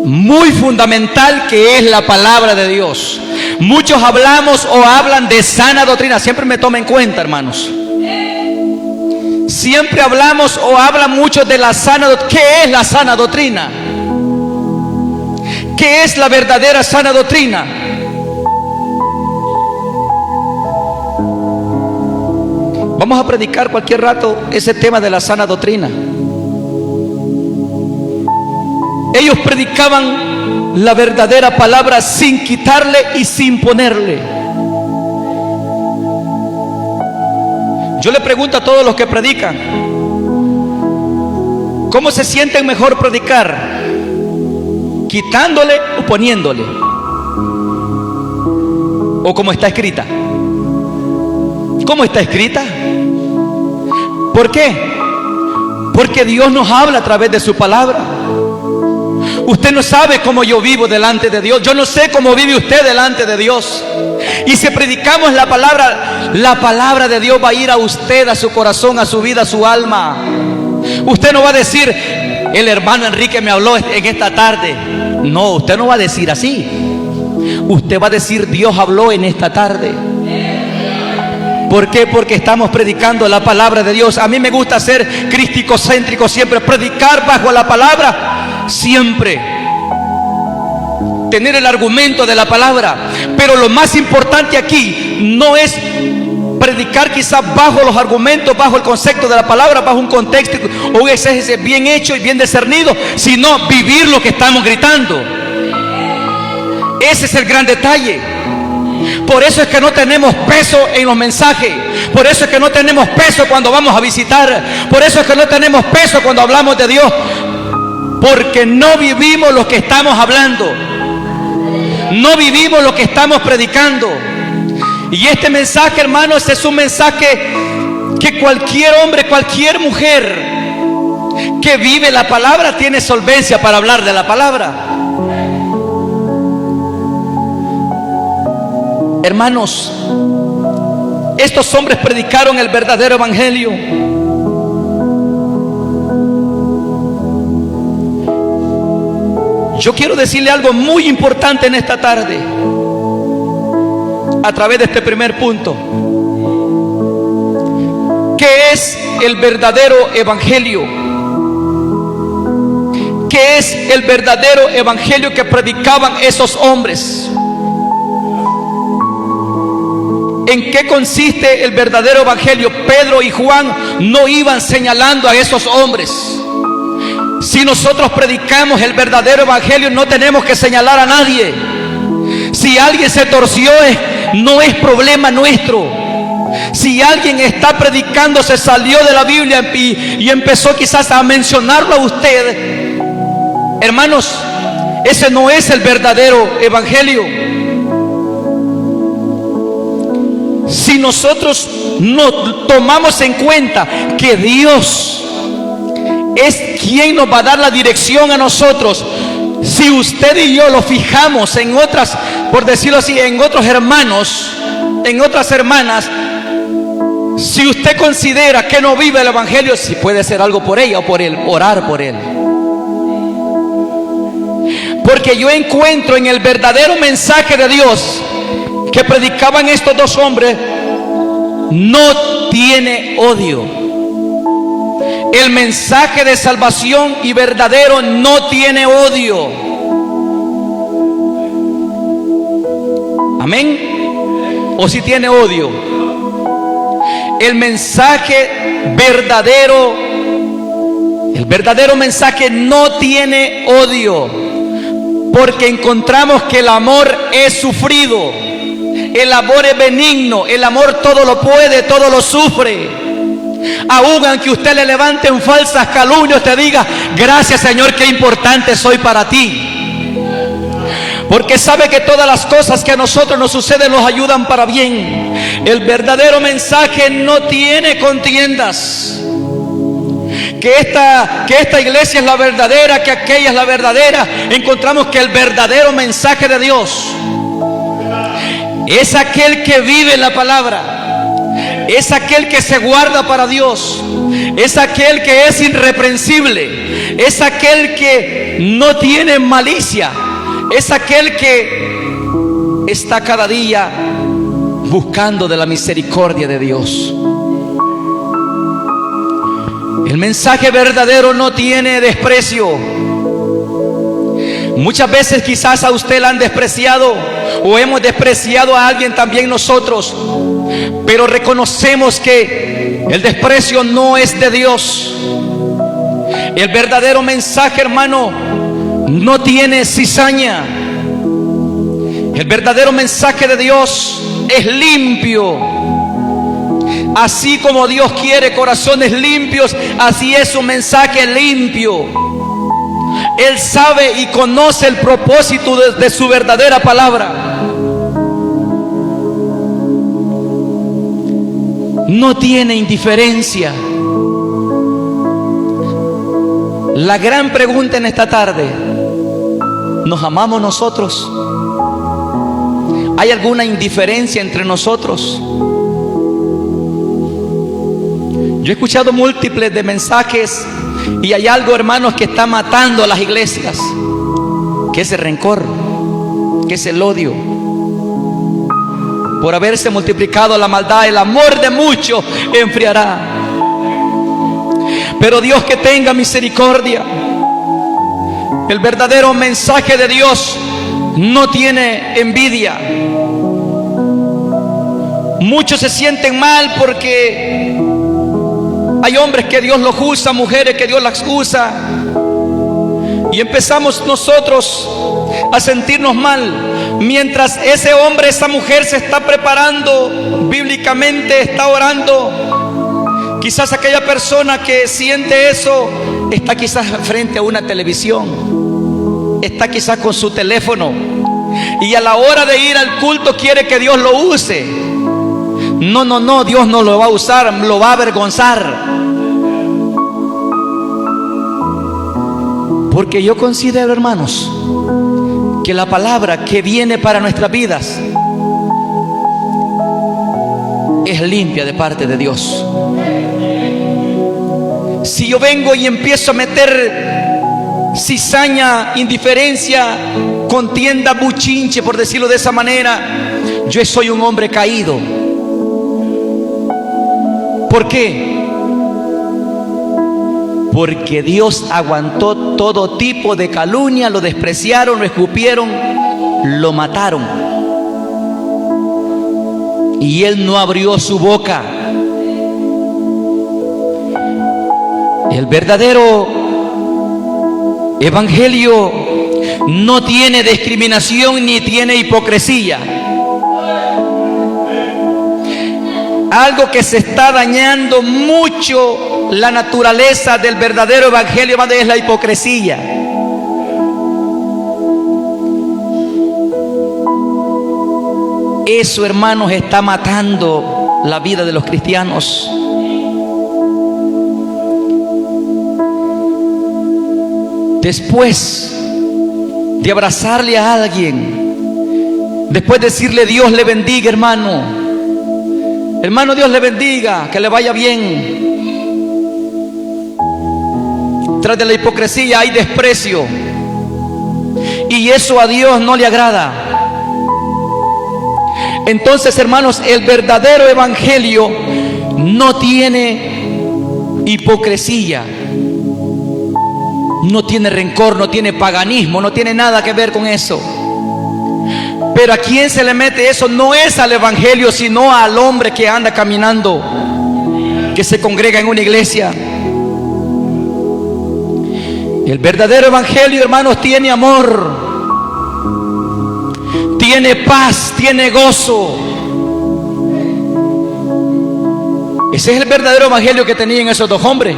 muy fundamental que es la palabra de Dios. Muchos hablamos o hablan de sana doctrina. Siempre me tomen en cuenta, hermanos. Siempre hablamos o hablan muchos de la sana doctrina. ¿Qué es la sana doctrina? ¿Qué es la verdadera sana doctrina? Vamos a predicar cualquier rato ese tema de la sana doctrina. Ellos predicaban la verdadera palabra sin quitarle y sin ponerle. Yo le pregunto a todos los que predican, ¿cómo se sienten mejor predicar? ¿Quitándole o poniéndole? ¿O como está escrita? ¿Cómo está escrita? ¿Por qué? Porque Dios nos habla a través de su palabra. Usted no sabe cómo yo vivo delante de Dios. Yo no sé cómo vive usted delante de Dios. Y si predicamos la palabra de Dios va a ir a usted, a su corazón, a su vida, a su alma. Usted no va a decir, el hermano Enrique me habló en esta tarde. No, usted no va a decir así. Usted va a decir, Dios habló en esta tarde. ¿Por qué? Porque estamos predicando la palabra de Dios. A mí me gusta ser crístico-céntrico siempre, predicar bajo la palabra siempre, tener el argumento de la palabra. Pero lo más importante aquí no es predicar quizás bajo los argumentos, bajo el concepto de la palabra, bajo un contexto o un exégesis bien hecho y bien discernido, sino vivir lo que estamos gritando. Ese es el gran detalle. Por eso es que no tenemos peso en los mensajes. Por eso es que no tenemos peso cuando vamos a visitar. Por eso es que no tenemos peso cuando hablamos de Dios. Porque no vivimos lo que estamos hablando. No vivimos lo que estamos predicando. Y este mensaje, hermanos, es un mensaje que cualquier hombre, cualquier mujer que vive la palabra tiene solvencia para hablar de la palabra. Hermanos, estos hombres predicaron el verdadero evangelio. Yo quiero decirle algo muy importante en esta tarde, a través de este primer punto. ¿Qué es el verdadero evangelio? ¿Qué es el verdadero evangelio que predicaban esos hombres? ¿En qué consiste el verdadero evangelio? Pedro y Juan no iban señalando a esos hombres. Si nosotros predicamos el verdadero evangelio, no tenemos que señalar a nadie. Si alguien se torció, no es problema nuestro. Si alguien está predicando, se salió de la Biblia y empezó quizás a mencionarlo a usted, hermanos, ese no es el verdadero evangelio. Si nosotros no tomamos en cuenta que Dios es quien nos va a dar la dirección a nosotros, si usted y yo lo fijamos en otras, por decirlo así, en otros hermanos, en otras hermanas, si usted considera que no vive el evangelio, si puede hacer algo por ella o por él, orar por él. Porque yo encuentro en el verdadero mensaje de Dios que predicaban estos dos hombres, no tiene odio. El mensaje de salvación y verdadero no tiene odio. Amén. ¿O si tiene odio? El mensaje verdadero, el verdadero mensaje no tiene odio, porque encontramos que el amor es sufrido, el amor es benigno, el amor todo lo puede, todo lo sufre. Aún aunque usted le levanten falsas calumnias, te diga, gracias Señor, qué importante soy para ti. Porque sabe que todas las cosas que a nosotros nos suceden nos ayudan para bien. El verdadero mensaje no tiene contiendas. Que esta iglesia es la verdadera, que aquella es la verdadera. Encontramos que el verdadero mensaje de Dios es aquel que vive la palabra, es aquel que se guarda para Dios, es aquel que es irreprensible, es aquel que no tiene malicia, es aquel que está cada día buscando de la misericordia de Dios. El mensaje verdadero no tiene desprecio. Muchas veces quizás a usted la han despreciado o hemos despreciado a alguien también nosotros, pero reconocemos que el desprecio no es de Dios. El verdadero mensaje, hermano, no tiene cizaña. El verdadero mensaje de Dios es limpio. Así como Dios quiere corazones limpios, así es un mensaje limpio. Él sabe y conoce el propósito de su verdadera palabra. No tiene indiferencia. La gran pregunta en esta tarde: ¿nos amamos nosotros? ¿Hay alguna indiferencia entre nosotros? Yo he escuchado múltiples de mensajes Y hay algo, hermanos, que está matando a las iglesias, que es el rencor, que es el odio. Por haberse multiplicado la maldad, el amor de muchos enfriará. Pero Dios que tenga misericordia. El verdadero mensaje de Dios no tiene envidia. Muchos se sienten mal porque hay hombres que Dios los usa, mujeres que Dios las usa, y empezamos nosotros a sentirnos mal, mientras ese hombre, esa mujer se está preparando bíblicamente, está orando. Quizás aquella persona que siente eso está quizás frente a una televisión, está quizás con su teléfono, y a la hora de ir al culto quiere que Dios lo use. No, Dios no lo va a usar, lo va a avergonzar. Porque yo considero, hermanos, que la palabra que viene para nuestras vidas es limpia de parte de Dios. Si yo vengo y empiezo a meter cizaña, indiferencia, contienda, buchinche, por decirlo de esa manera, yo soy un hombre caído. ¿Por qué? Porque Dios aguantó todo tipo de calumnia, lo despreciaron, lo escupieron, lo mataron. Y Él no abrió su boca. El verdadero evangelio no tiene discriminación ni tiene hipocresía. Algo que se está dañando mucho la naturaleza del verdadero evangelio es la hipocresía. Eso, hermanos, está matando la vida de los cristianos. Después de abrazarle a alguien, después de decirle Dios le bendiga, hermano, Dios le bendiga, que le vaya bien. Tras de la hipocresía hay desprecio, y eso a Dios no le agrada. Entonces, hermanos, el verdadero evangelio no tiene hipocresía, no tiene rencor, no tiene paganismo, no tiene nada que ver con eso. Pero a quien se le mete eso no es al evangelio, sino al hombre que anda caminando, que se congrega en una iglesia. El verdadero evangelio, hermanos, tiene amor, tiene paz, tiene gozo. Ese es el verdadero evangelio que tenían esos dos hombres.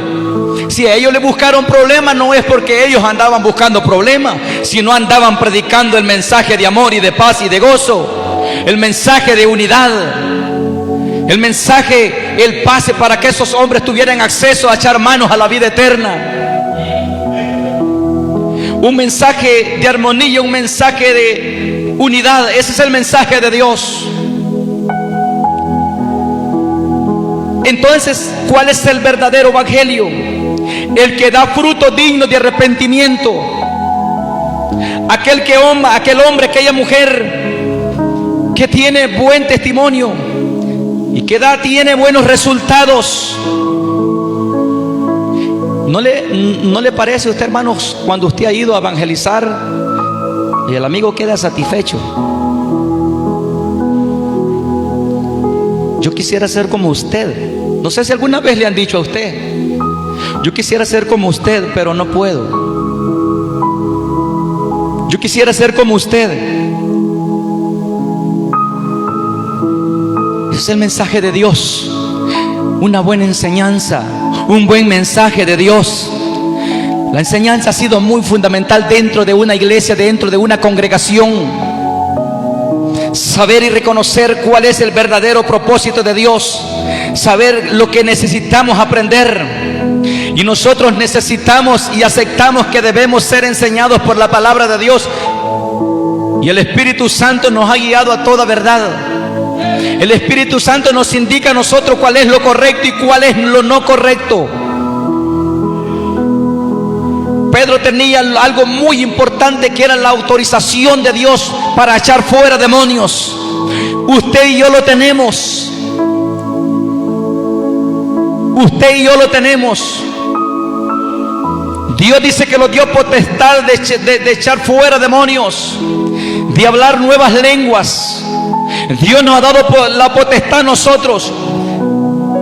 Si a ellos le buscaron problemas, no es porque ellos andaban buscando problemas, sino andaban predicando el mensaje de amor y de paz y de gozo, el mensaje de unidad, el mensaje, el pase para que esos hombres tuvieran acceso a echar manos a la vida eterna. Un mensaje de armonía, un mensaje de unidad. Ese es el mensaje de Dios. Entonces, ¿cuál es el verdadero evangelio? El que da frutos dignos de arrepentimiento. Aquel hombre, aquella mujer que tiene buen testimonio y que tiene buenos resultados. ¿No le parece a usted, hermanos, cuando usted ha ido a evangelizar y el amigo queda satisfecho? Yo quisiera ser como usted. No sé si alguna vez le han dicho a usted: yo quisiera ser como usted, pero no puedo. Yo quisiera ser como usted. Ese es el mensaje de Dios. Una buena enseñanza, un buen mensaje de Dios. La enseñanza ha sido muy fundamental dentro de una iglesia, dentro de una congregación. Saber y reconocer cuál es el verdadero propósito de Dios. Saber lo que necesitamos aprender. Y nosotros necesitamos y aceptamos que debemos ser enseñados por la palabra de Dios. Y el Espíritu Santo nos ha guiado a toda verdad. El Espíritu Santo nos indica a nosotros cuál es lo correcto y cuál es lo no correcto. Pedro tenía algo muy importante, que era la autorización de Dios para echar fuera demonios. Usted y yo lo tenemos. Usted y yo lo tenemos. Dios dice que nos dio potestad de echar fuera demonios, de hablar nuevas lenguas. Dios nos ha dado la potestad a nosotros.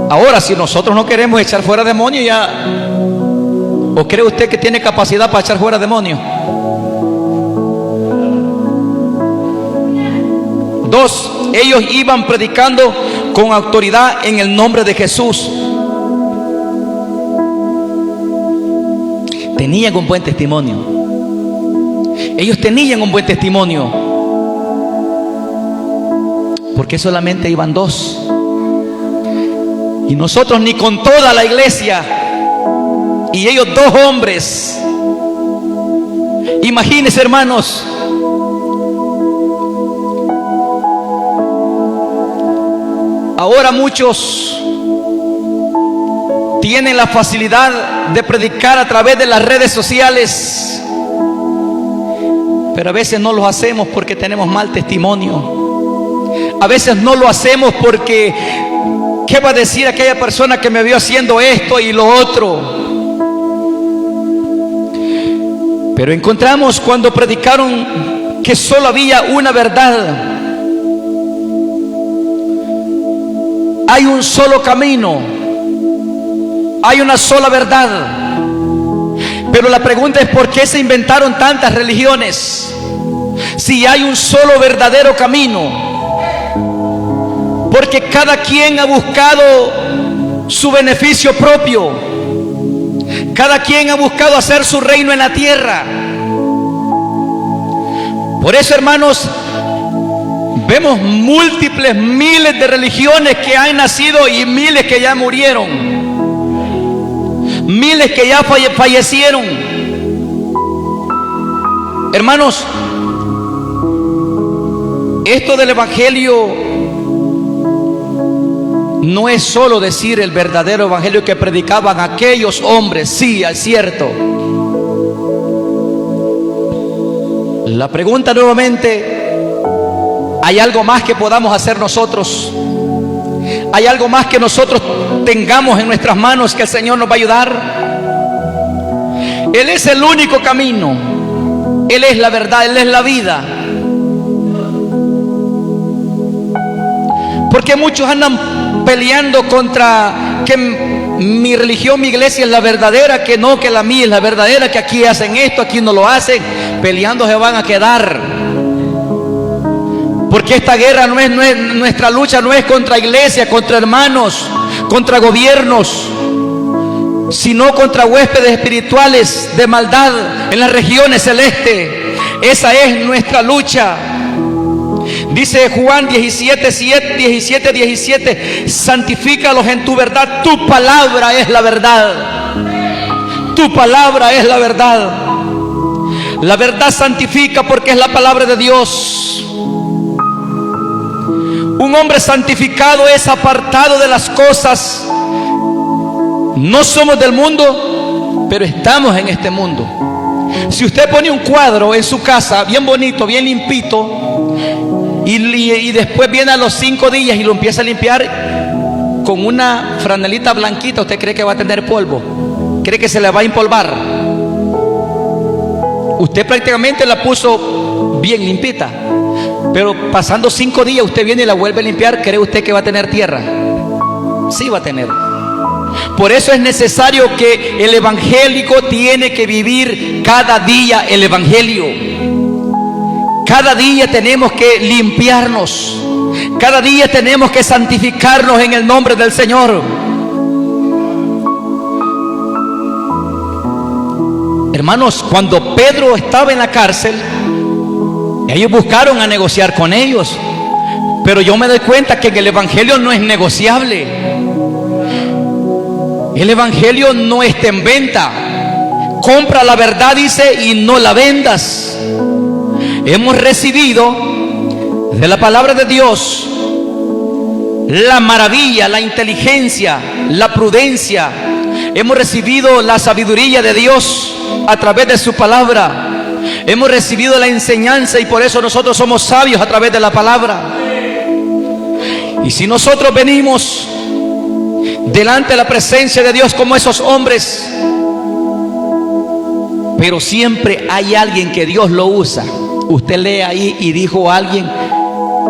Ahora, si nosotros no queremos echar fuera demonios, ya, ¿o cree usted que tiene capacidad para echar fuera demonios? 2. Ellos iban predicando con autoridad en el nombre de Jesús. Tenían un buen testimonio. Ellos tenían un buen testimonio. Porque solamente iban 2. Y nosotros ni con toda la iglesia. Y ellos 2 hombres. Imagínense, hermanos. Ahora muchos tienen la facilidad de predicar a través de las redes sociales, pero a veces no lo hacemos porque tenemos mal testimonio. A veces no lo hacemos porque ¿qué va a decir aquella persona que me vio haciendo esto y lo otro? Pero encontramos cuando predicaron que solo había una verdad. Hay un solo camino, hay una sola verdad. Pero la pregunta es: ¿por qué se inventaron tantas religiones si hay un solo verdadero camino? Porque cada quien ha buscado su beneficio propio. Cada quien ha buscado hacer su reino en la tierra. Por eso, hermanos, vemos múltiples miles de religiones que han nacido y miles que ya murieron, miles que ya fallecieron. Hermanos, esto del evangelio no es solo decir el verdadero evangelio que predicaban aquellos hombres. Sí, es cierto. La pregunta nuevamente: ¿hay algo más que podamos hacer nosotros? ¿Hay algo más que nosotros tengamos en nuestras manos que el Señor nos va a ayudar? Él es el único camino. Él es la verdad, Él es la vida. Porque muchos andan peleando contra que mi religión, mi iglesia es la verdadera, que no, que la mía es la verdadera, que aquí hacen esto, aquí no lo hacen. Peleando se van a quedar. Porque esta guerra no es nuestra lucha, no es contra iglesia, contra hermanos, contra gobiernos, sino contra huéspedes espirituales de maldad en las regiones celestes. Esa es nuestra lucha. Dice Juan 17:17, santifícalos en tu verdad, tu palabra es la verdad. Tu palabra es la verdad. La verdad santifica porque es la palabra de Dios. Un hombre santificado es apartado de las cosas. No somos del mundo, pero estamos en este mundo. Si usted pone un cuadro en su casa bien bonito, bien limpito, y después viene a los 5 días y lo empieza a limpiar con una franelita blanquita, ¿usted cree que va a tener polvo? ¿Cree que se le va a empolvar? Usted prácticamente la puso bien limpita, pero pasando 5 días usted viene y la vuelve a limpiar. ¿Cree usted que va a tener tierra? Sí va a tener. Por eso es necesario que el evangélico tiene que vivir cada día el evangelio. Cada día tenemos que limpiarnos. Cada día tenemos que santificarnos en el nombre del Señor. Hermanos, cuando Pedro estaba en la cárcel, ellos buscaron a negociar con ellos. Pero yo me doy cuenta que en el evangelio no es negociable. El evangelio no está en venta. Compra la verdad, dice, y no la vendas. Hemos recibido de la palabra de Dios la maravilla, la inteligencia, la prudencia. Hemos recibido la sabiduría de Dios. a través de su palabra. Hemos recibido la enseñanza y por eso nosotros somos sabios a través de la palabra. Y si nosotros venimos delante de la presencia de Dios como esos hombres, pero siempre hay alguien que Dios lo usa. Usted lee ahí y dijo a alguien: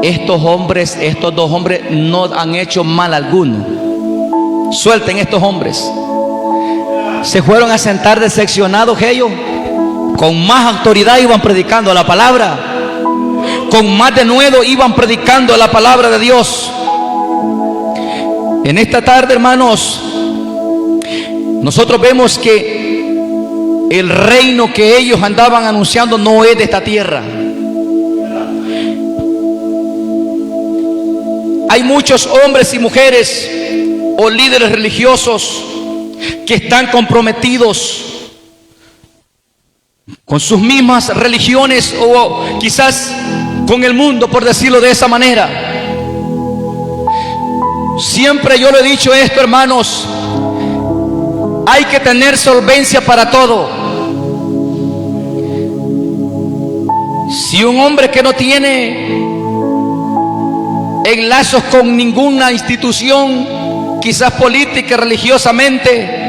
estos dos hombres no han hecho mal alguno. Suelten estos hombres. Se fueron a sentar decepcionados ellos. Con más autoridad iban predicando la palabra. Con más denuedo iban predicando la palabra de Dios. En esta tarde, hermanos, nosotros vemos que el reino que ellos andaban anunciando no es de esta tierra. Hay muchos hombres y mujeres o líderes religiosos que están comprometidos con sus mismas religiones o quizás con el mundo, por decirlo de esa manera. Siempre yo lo he dicho esto, hermanos: hay que tener solvencia para todo. Si un hombre que no tiene enlazos con ninguna institución, quizás política, religiosamente,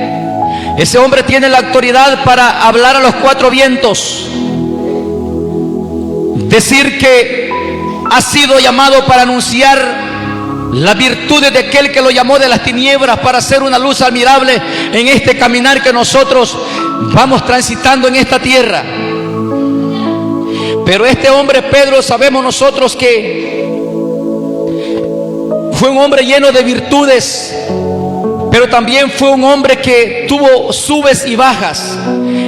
ese hombre tiene la autoridad para hablar a los cuatro vientos, decir que ha sido llamado para anunciar las virtudes de aquel que lo llamó de las tiniebras para hacer una luz admirable en este caminar que nosotros vamos transitando en esta tierra. Pero este hombre Pedro, sabemos nosotros que fue un hombre lleno de virtudes, pero también fue un hombre que tuvo subes y bajas.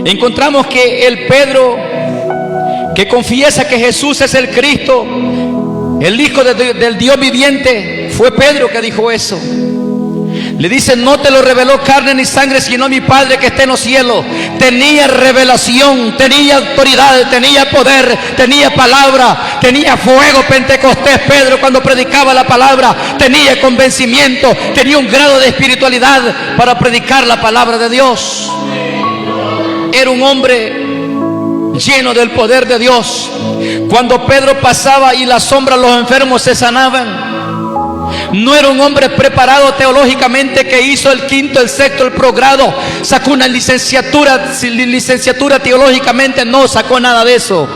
Encontramos que el Pedro que confiesa que Jesús es el Cristo, el Hijo del Dios viviente, fue Pedro que dijo eso. Le dice: no te lo reveló carne ni sangre, sino mi Padre que está en los cielos. Tenía revelación, tenía autoridad, tenía poder, tenía palabra, tenía fuego Pentecostés. Pedro, cuando predicaba la palabra, tenía convencimiento, tenía un grado de espiritualidad para predicar la palabra de Dios. Era un hombre lleno del poder de Dios. Cuando Pedro pasaba y la sombra, los enfermos se sanaban. No era un hombre preparado teológicamente que hizo el quinto, el sexto, el posgrado, sacó una licenciatura teológicamente, no sacó nada de eso.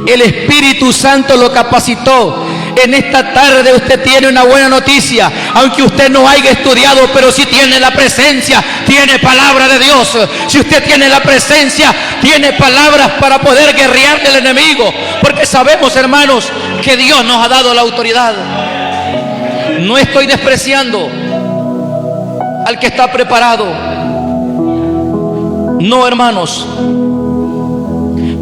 El Espíritu Santo lo capacitó. En esta tarde usted tiene una buena noticia, aunque usted no haya estudiado, pero si tiene la presencia, tiene palabra de Dios. Si usted tiene la presencia, tiene palabras para poder guerrear del enemigo, porque sabemos, hermanos, que Dios nos ha dado la autoridad. No estoy despreciando al que está preparado, no, hermanos.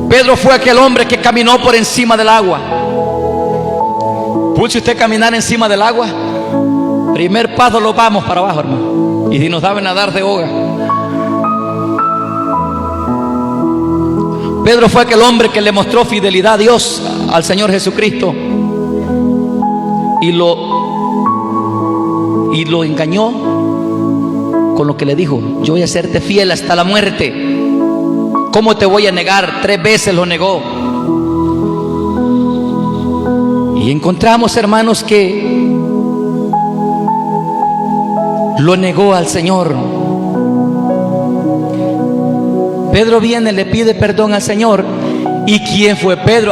Pedro fue aquel hombre que caminó por encima del agua. ¿Puede usted caminar encima del agua? Primer paso, lo vamos para abajo, hermano. Y si nos saben nadar, de ahoga. Pedro fue aquel hombre que le mostró fidelidad a Dios, al Señor Jesucristo, y lo engañó con lo que le dijo: yo voy a serte fiel hasta la muerte. ¿Cómo te voy a negar? 3 veces lo negó. Y encontramos, hermanos, que lo negó al Señor. Pedro viene, le pide perdón al Señor. ¿Y quién fue Pedro?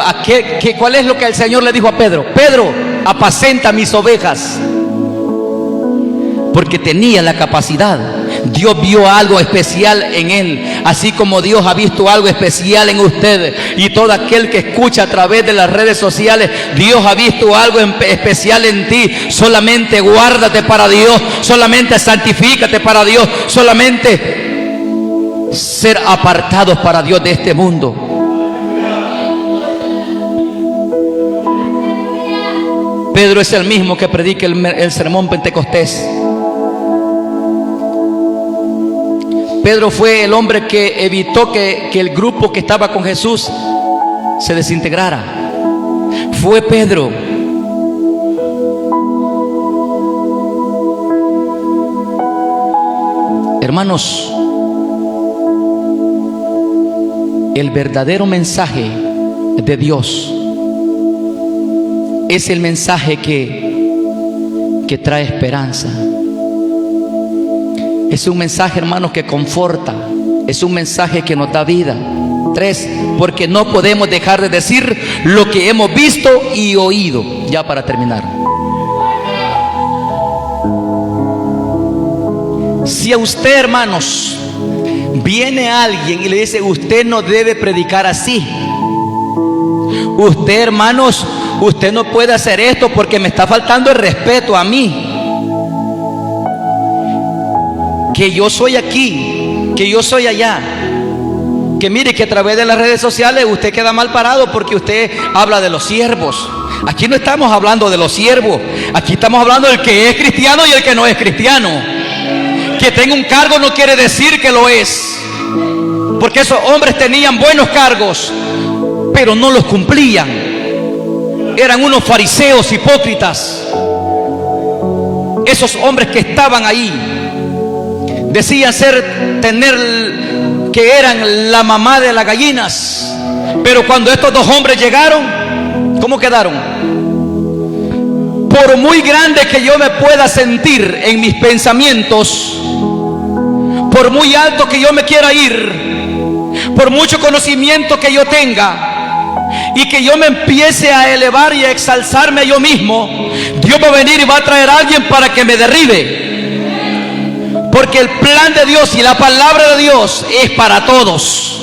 ¿Cuál es lo que el Señor le dijo a Pedro? Pedro, apacenta mis ovejas. Porque tenía la capacidad. Dios vio algo especial en él, así como Dios ha visto algo especial en usted. Y todo aquel que escucha a través de las redes sociales, Dios ha visto algo especial en ti. Solamente guárdate para Dios, solamente santifícate para Dios, solamente ser apartados para Dios de este mundo. Pedro es el mismo que predica el sermón Pentecostés. Pedro fue el hombre que evitó que el grupo que estaba con Jesús se desintegrara. Fue Pedro. Hermanos, el verdadero mensaje de Dios es el mensaje que trae esperanza. Es un mensaje, hermanos, que conforta. Es un mensaje que nos da vida. 3, porque no podemos dejar de decir lo que hemos visto y oído. Ya para terminar. Si a usted, hermanos, viene alguien y le dice: usted no debe predicar así. Usted, hermanos, usted no puede hacer esto porque me está faltando el respeto a mí. Que yo soy aquí, que yo soy allá. Que mire que a través de las redes sociales usted queda mal parado porque usted habla de los siervos. Aquí no estamos hablando de los siervos. Aquí estamos hablando del que es cristiano y el que no es cristiano. Que tenga un cargo no quiere decir que lo es. Porque esos hombres tenían buenos cargos, pero no los cumplían. Eran unos fariseos hipócritas. Esos hombres que estaban ahí decían que eran la mamá de las gallinas. Pero cuando estos dos hombres llegaron, ¿cómo quedaron? Por muy grande que yo me pueda sentir en mis pensamientos, por muy alto que yo me quiera ir, por mucho conocimiento que yo tenga, y que yo me empiece a elevar y a exalzarme a yo mismo, Dios va a venir y va a traer a alguien para que me derribe. Porque el plan de Dios y la palabra de Dios es para todos.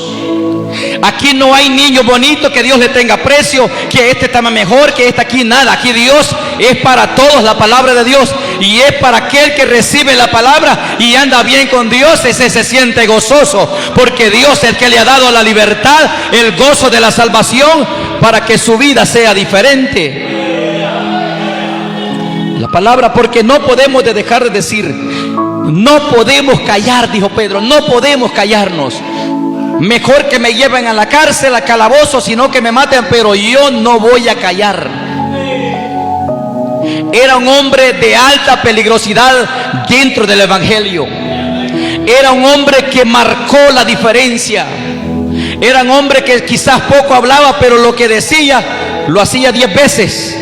Aquí no hay niño bonito que Dios le tenga precio, que este está mejor, que este aquí nada. Aquí Dios es para todos, la palabra de Dios. Y es para aquel que recibe la palabra y anda bien con Dios, ese se siente gozoso. Porque Dios es el que le ha dado la libertad, el gozo de la salvación, para que su vida sea diferente. La palabra, porque no podemos dejar de decir. No podemos callar, dijo Pedro, no podemos callarnos. Mejor que me lleven a la cárcel, a calabozo, sino que me maten, pero yo no voy a callar. Era un hombre de alta peligrosidad dentro del evangelio. Era un hombre que marcó la diferencia. Era un hombre que quizás poco hablaba, pero lo que decía lo hacía 10 veces.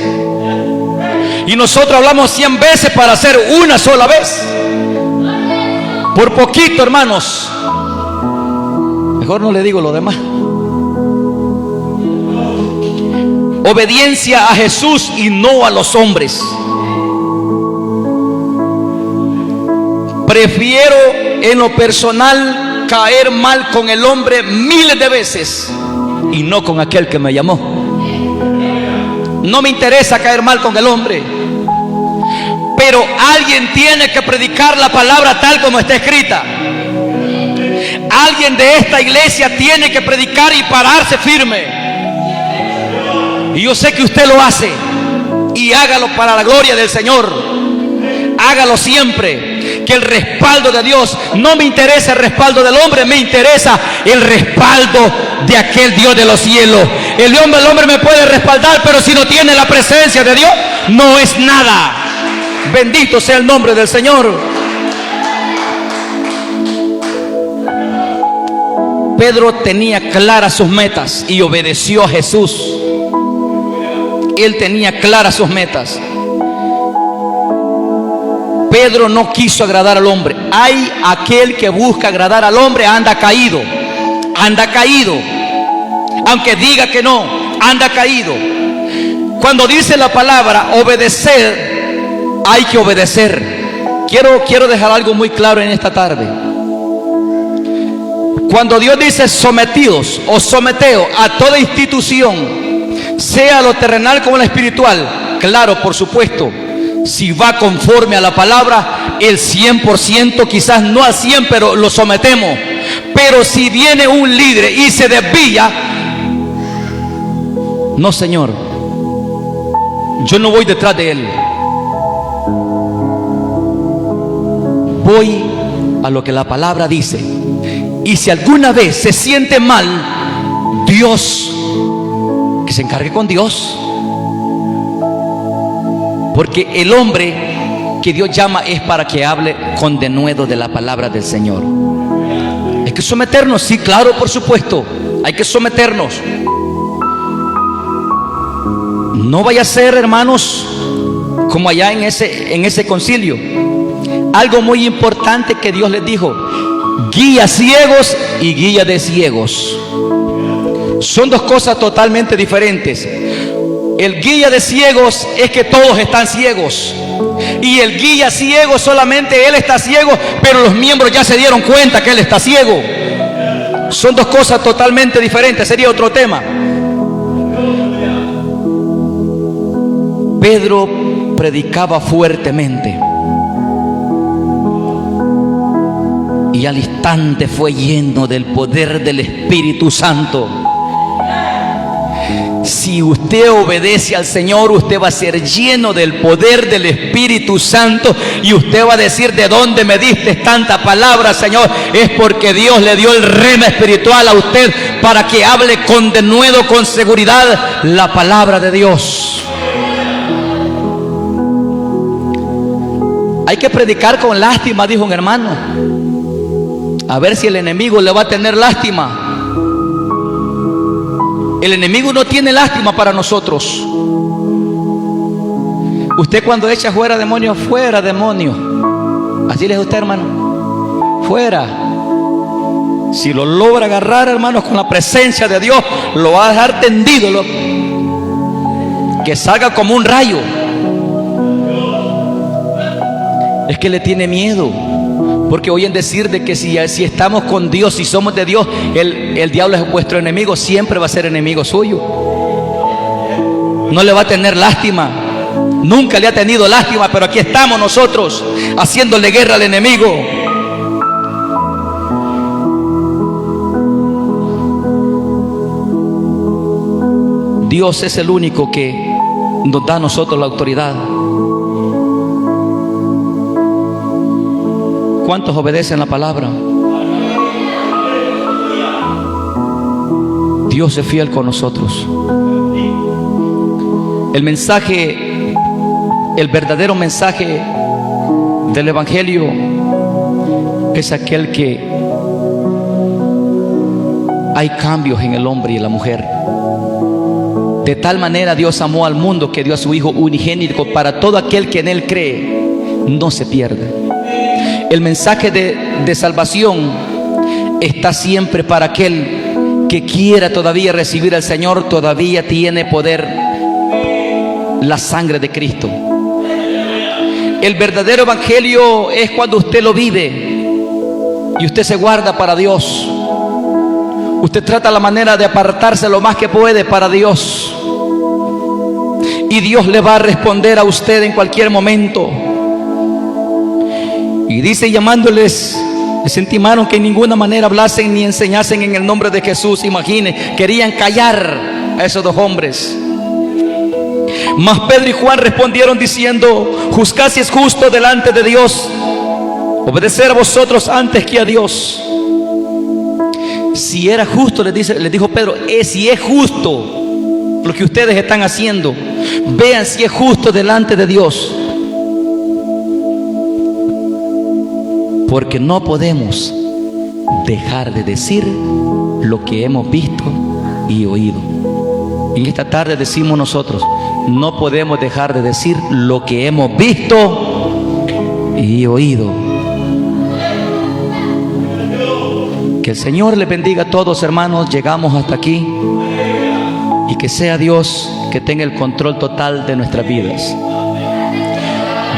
Y nosotros hablamos 100 veces para hacer una sola vez. Por poquito, hermanos. Mejor no le digo lo demás. Obediencia a Jesús y no a los hombres. Prefiero en lo personal caer mal con el hombre miles de veces y no con aquel que me llamó. No me interesa caer mal con el hombre, pero alguien tiene que predicar la palabra tal como está escrita. Alguien de esta iglesia tiene que predicar y pararse firme. Y yo sé que usted lo hace. Y hágalo para la gloria del Señor. Hágalo siempre. Que el respaldo de Dios, no me interesa el respaldo del hombre, me interesa el respaldo de aquel Dios de los cielos. El hombre me puede respaldar, pero si no tiene la presencia de Dios, no es nada. Bendito sea el nombre del Señor. Pedro tenía claras sus metas y obedeció a Jesús. Él tenía claras sus metas. Pedro no quiso agradar al hombre. Hay aquel que busca agradar al hombre, anda caído. Anda caído. Aunque diga que no, anda caído. Cuando dice la palabra obedecer, hay que obedecer. Quiero dejar algo muy claro en esta tarde. Cuando Dios dice sometidos o someteo a toda institución, sea lo terrenal como lo espiritual, claro, por supuesto, si va conforme a la palabra, el 100%, quizás no al 100%, pero lo sometemos. Pero si viene un líder y se desvía, no, Señor, yo no voy detrás de él. Voy a lo que la palabra dice. Y si alguna vez se siente mal, Dios, que se encargue con Dios. Porque el hombre que Dios llama es para que hable con denuedo de la palabra del Señor. Hay que someternos, sí, claro, por supuesto. Hay que someternos. No vaya a ser, hermanos, como allá en ese concilio. Algo muy importante que Dios les dijo: guía ciegos y guía de ciegos. Son dos cosas totalmente diferentes. El guía de ciegos es que todos están ciegos, y el guía ciego solamente él está ciego, pero los miembros ya se dieron cuenta que él está ciego. Son dos cosas totalmente diferentes. Sería otro tema. Pedro predicaba fuertemente y al instante fue lleno del poder del Espíritu Santo. Si usted obedece al Señor, usted va a ser lleno del poder del Espíritu Santo, y usted va a decir: ¿de dónde me diste tanta palabra, Señor? Es porque Dios le dio el rema espiritual a usted para que hable con denuedo, con seguridad, la palabra de Dios. Hay que predicar con lástima, dijo un hermano. A ver si el enemigo le va a tener lástima. El enemigo no tiene lástima para nosotros. Usted cuando echa fuera demonio, fuera demonio. Así le dice usted, hermano, fuera. Si lo logra agarrar, hermanos, con la presencia de Dios, lo va a dejar tendido, que salga como un rayo. Es que le tiene miedo, porque oyen decir de que si estamos con Dios, si somos de Dios, el diablo es vuestro enemigo, siempre va a ser enemigo suyo. No le va a tener lástima, nunca le ha tenido lástima, pero aquí estamos nosotros haciéndole guerra al enemigo. Dios es el único que nos da a nosotros la autoridad. ¿Cuántos obedecen la palabra? Dios es fiel con nosotros. El mensaje, el verdadero mensaje del Evangelio es aquel que hay cambios en el hombre y en la mujer. De tal manera Dios amó al mundo que dio a su Hijo unigénito para todo aquel que en Él cree no se pierde. El mensaje de salvación está siempre para aquel que quiera todavía recibir al Señor. Todavía tiene poder la sangre de Cristo. El verdadero evangelio es cuando usted lo vive y usted se guarda para Dios. Usted trata la manera de apartarse lo más que puede para Dios, y Dios le va a responder a usted en cualquier momento. Y dice: llamándoles, les intimaron que en ninguna manera hablasen ni enseñasen en el nombre de Jesús. Imagine, querían callar a esos dos hombres. Mas Pedro y Juan respondieron diciendo: juzgad si es justo delante de Dios obedecer a vosotros antes que a Dios. Si era justo, les dijo Pedro, si es justo lo que ustedes están haciendo, vean si es justo delante de Dios. Porque no podemos dejar de decir lo que hemos visto y oído. Y esta tarde decimos nosotros: no podemos dejar de decir lo que hemos visto y oído. Que el Señor les bendiga a todos, hermanos. Llegamos hasta aquí, y que sea Dios que tenga el control total de nuestras vidas.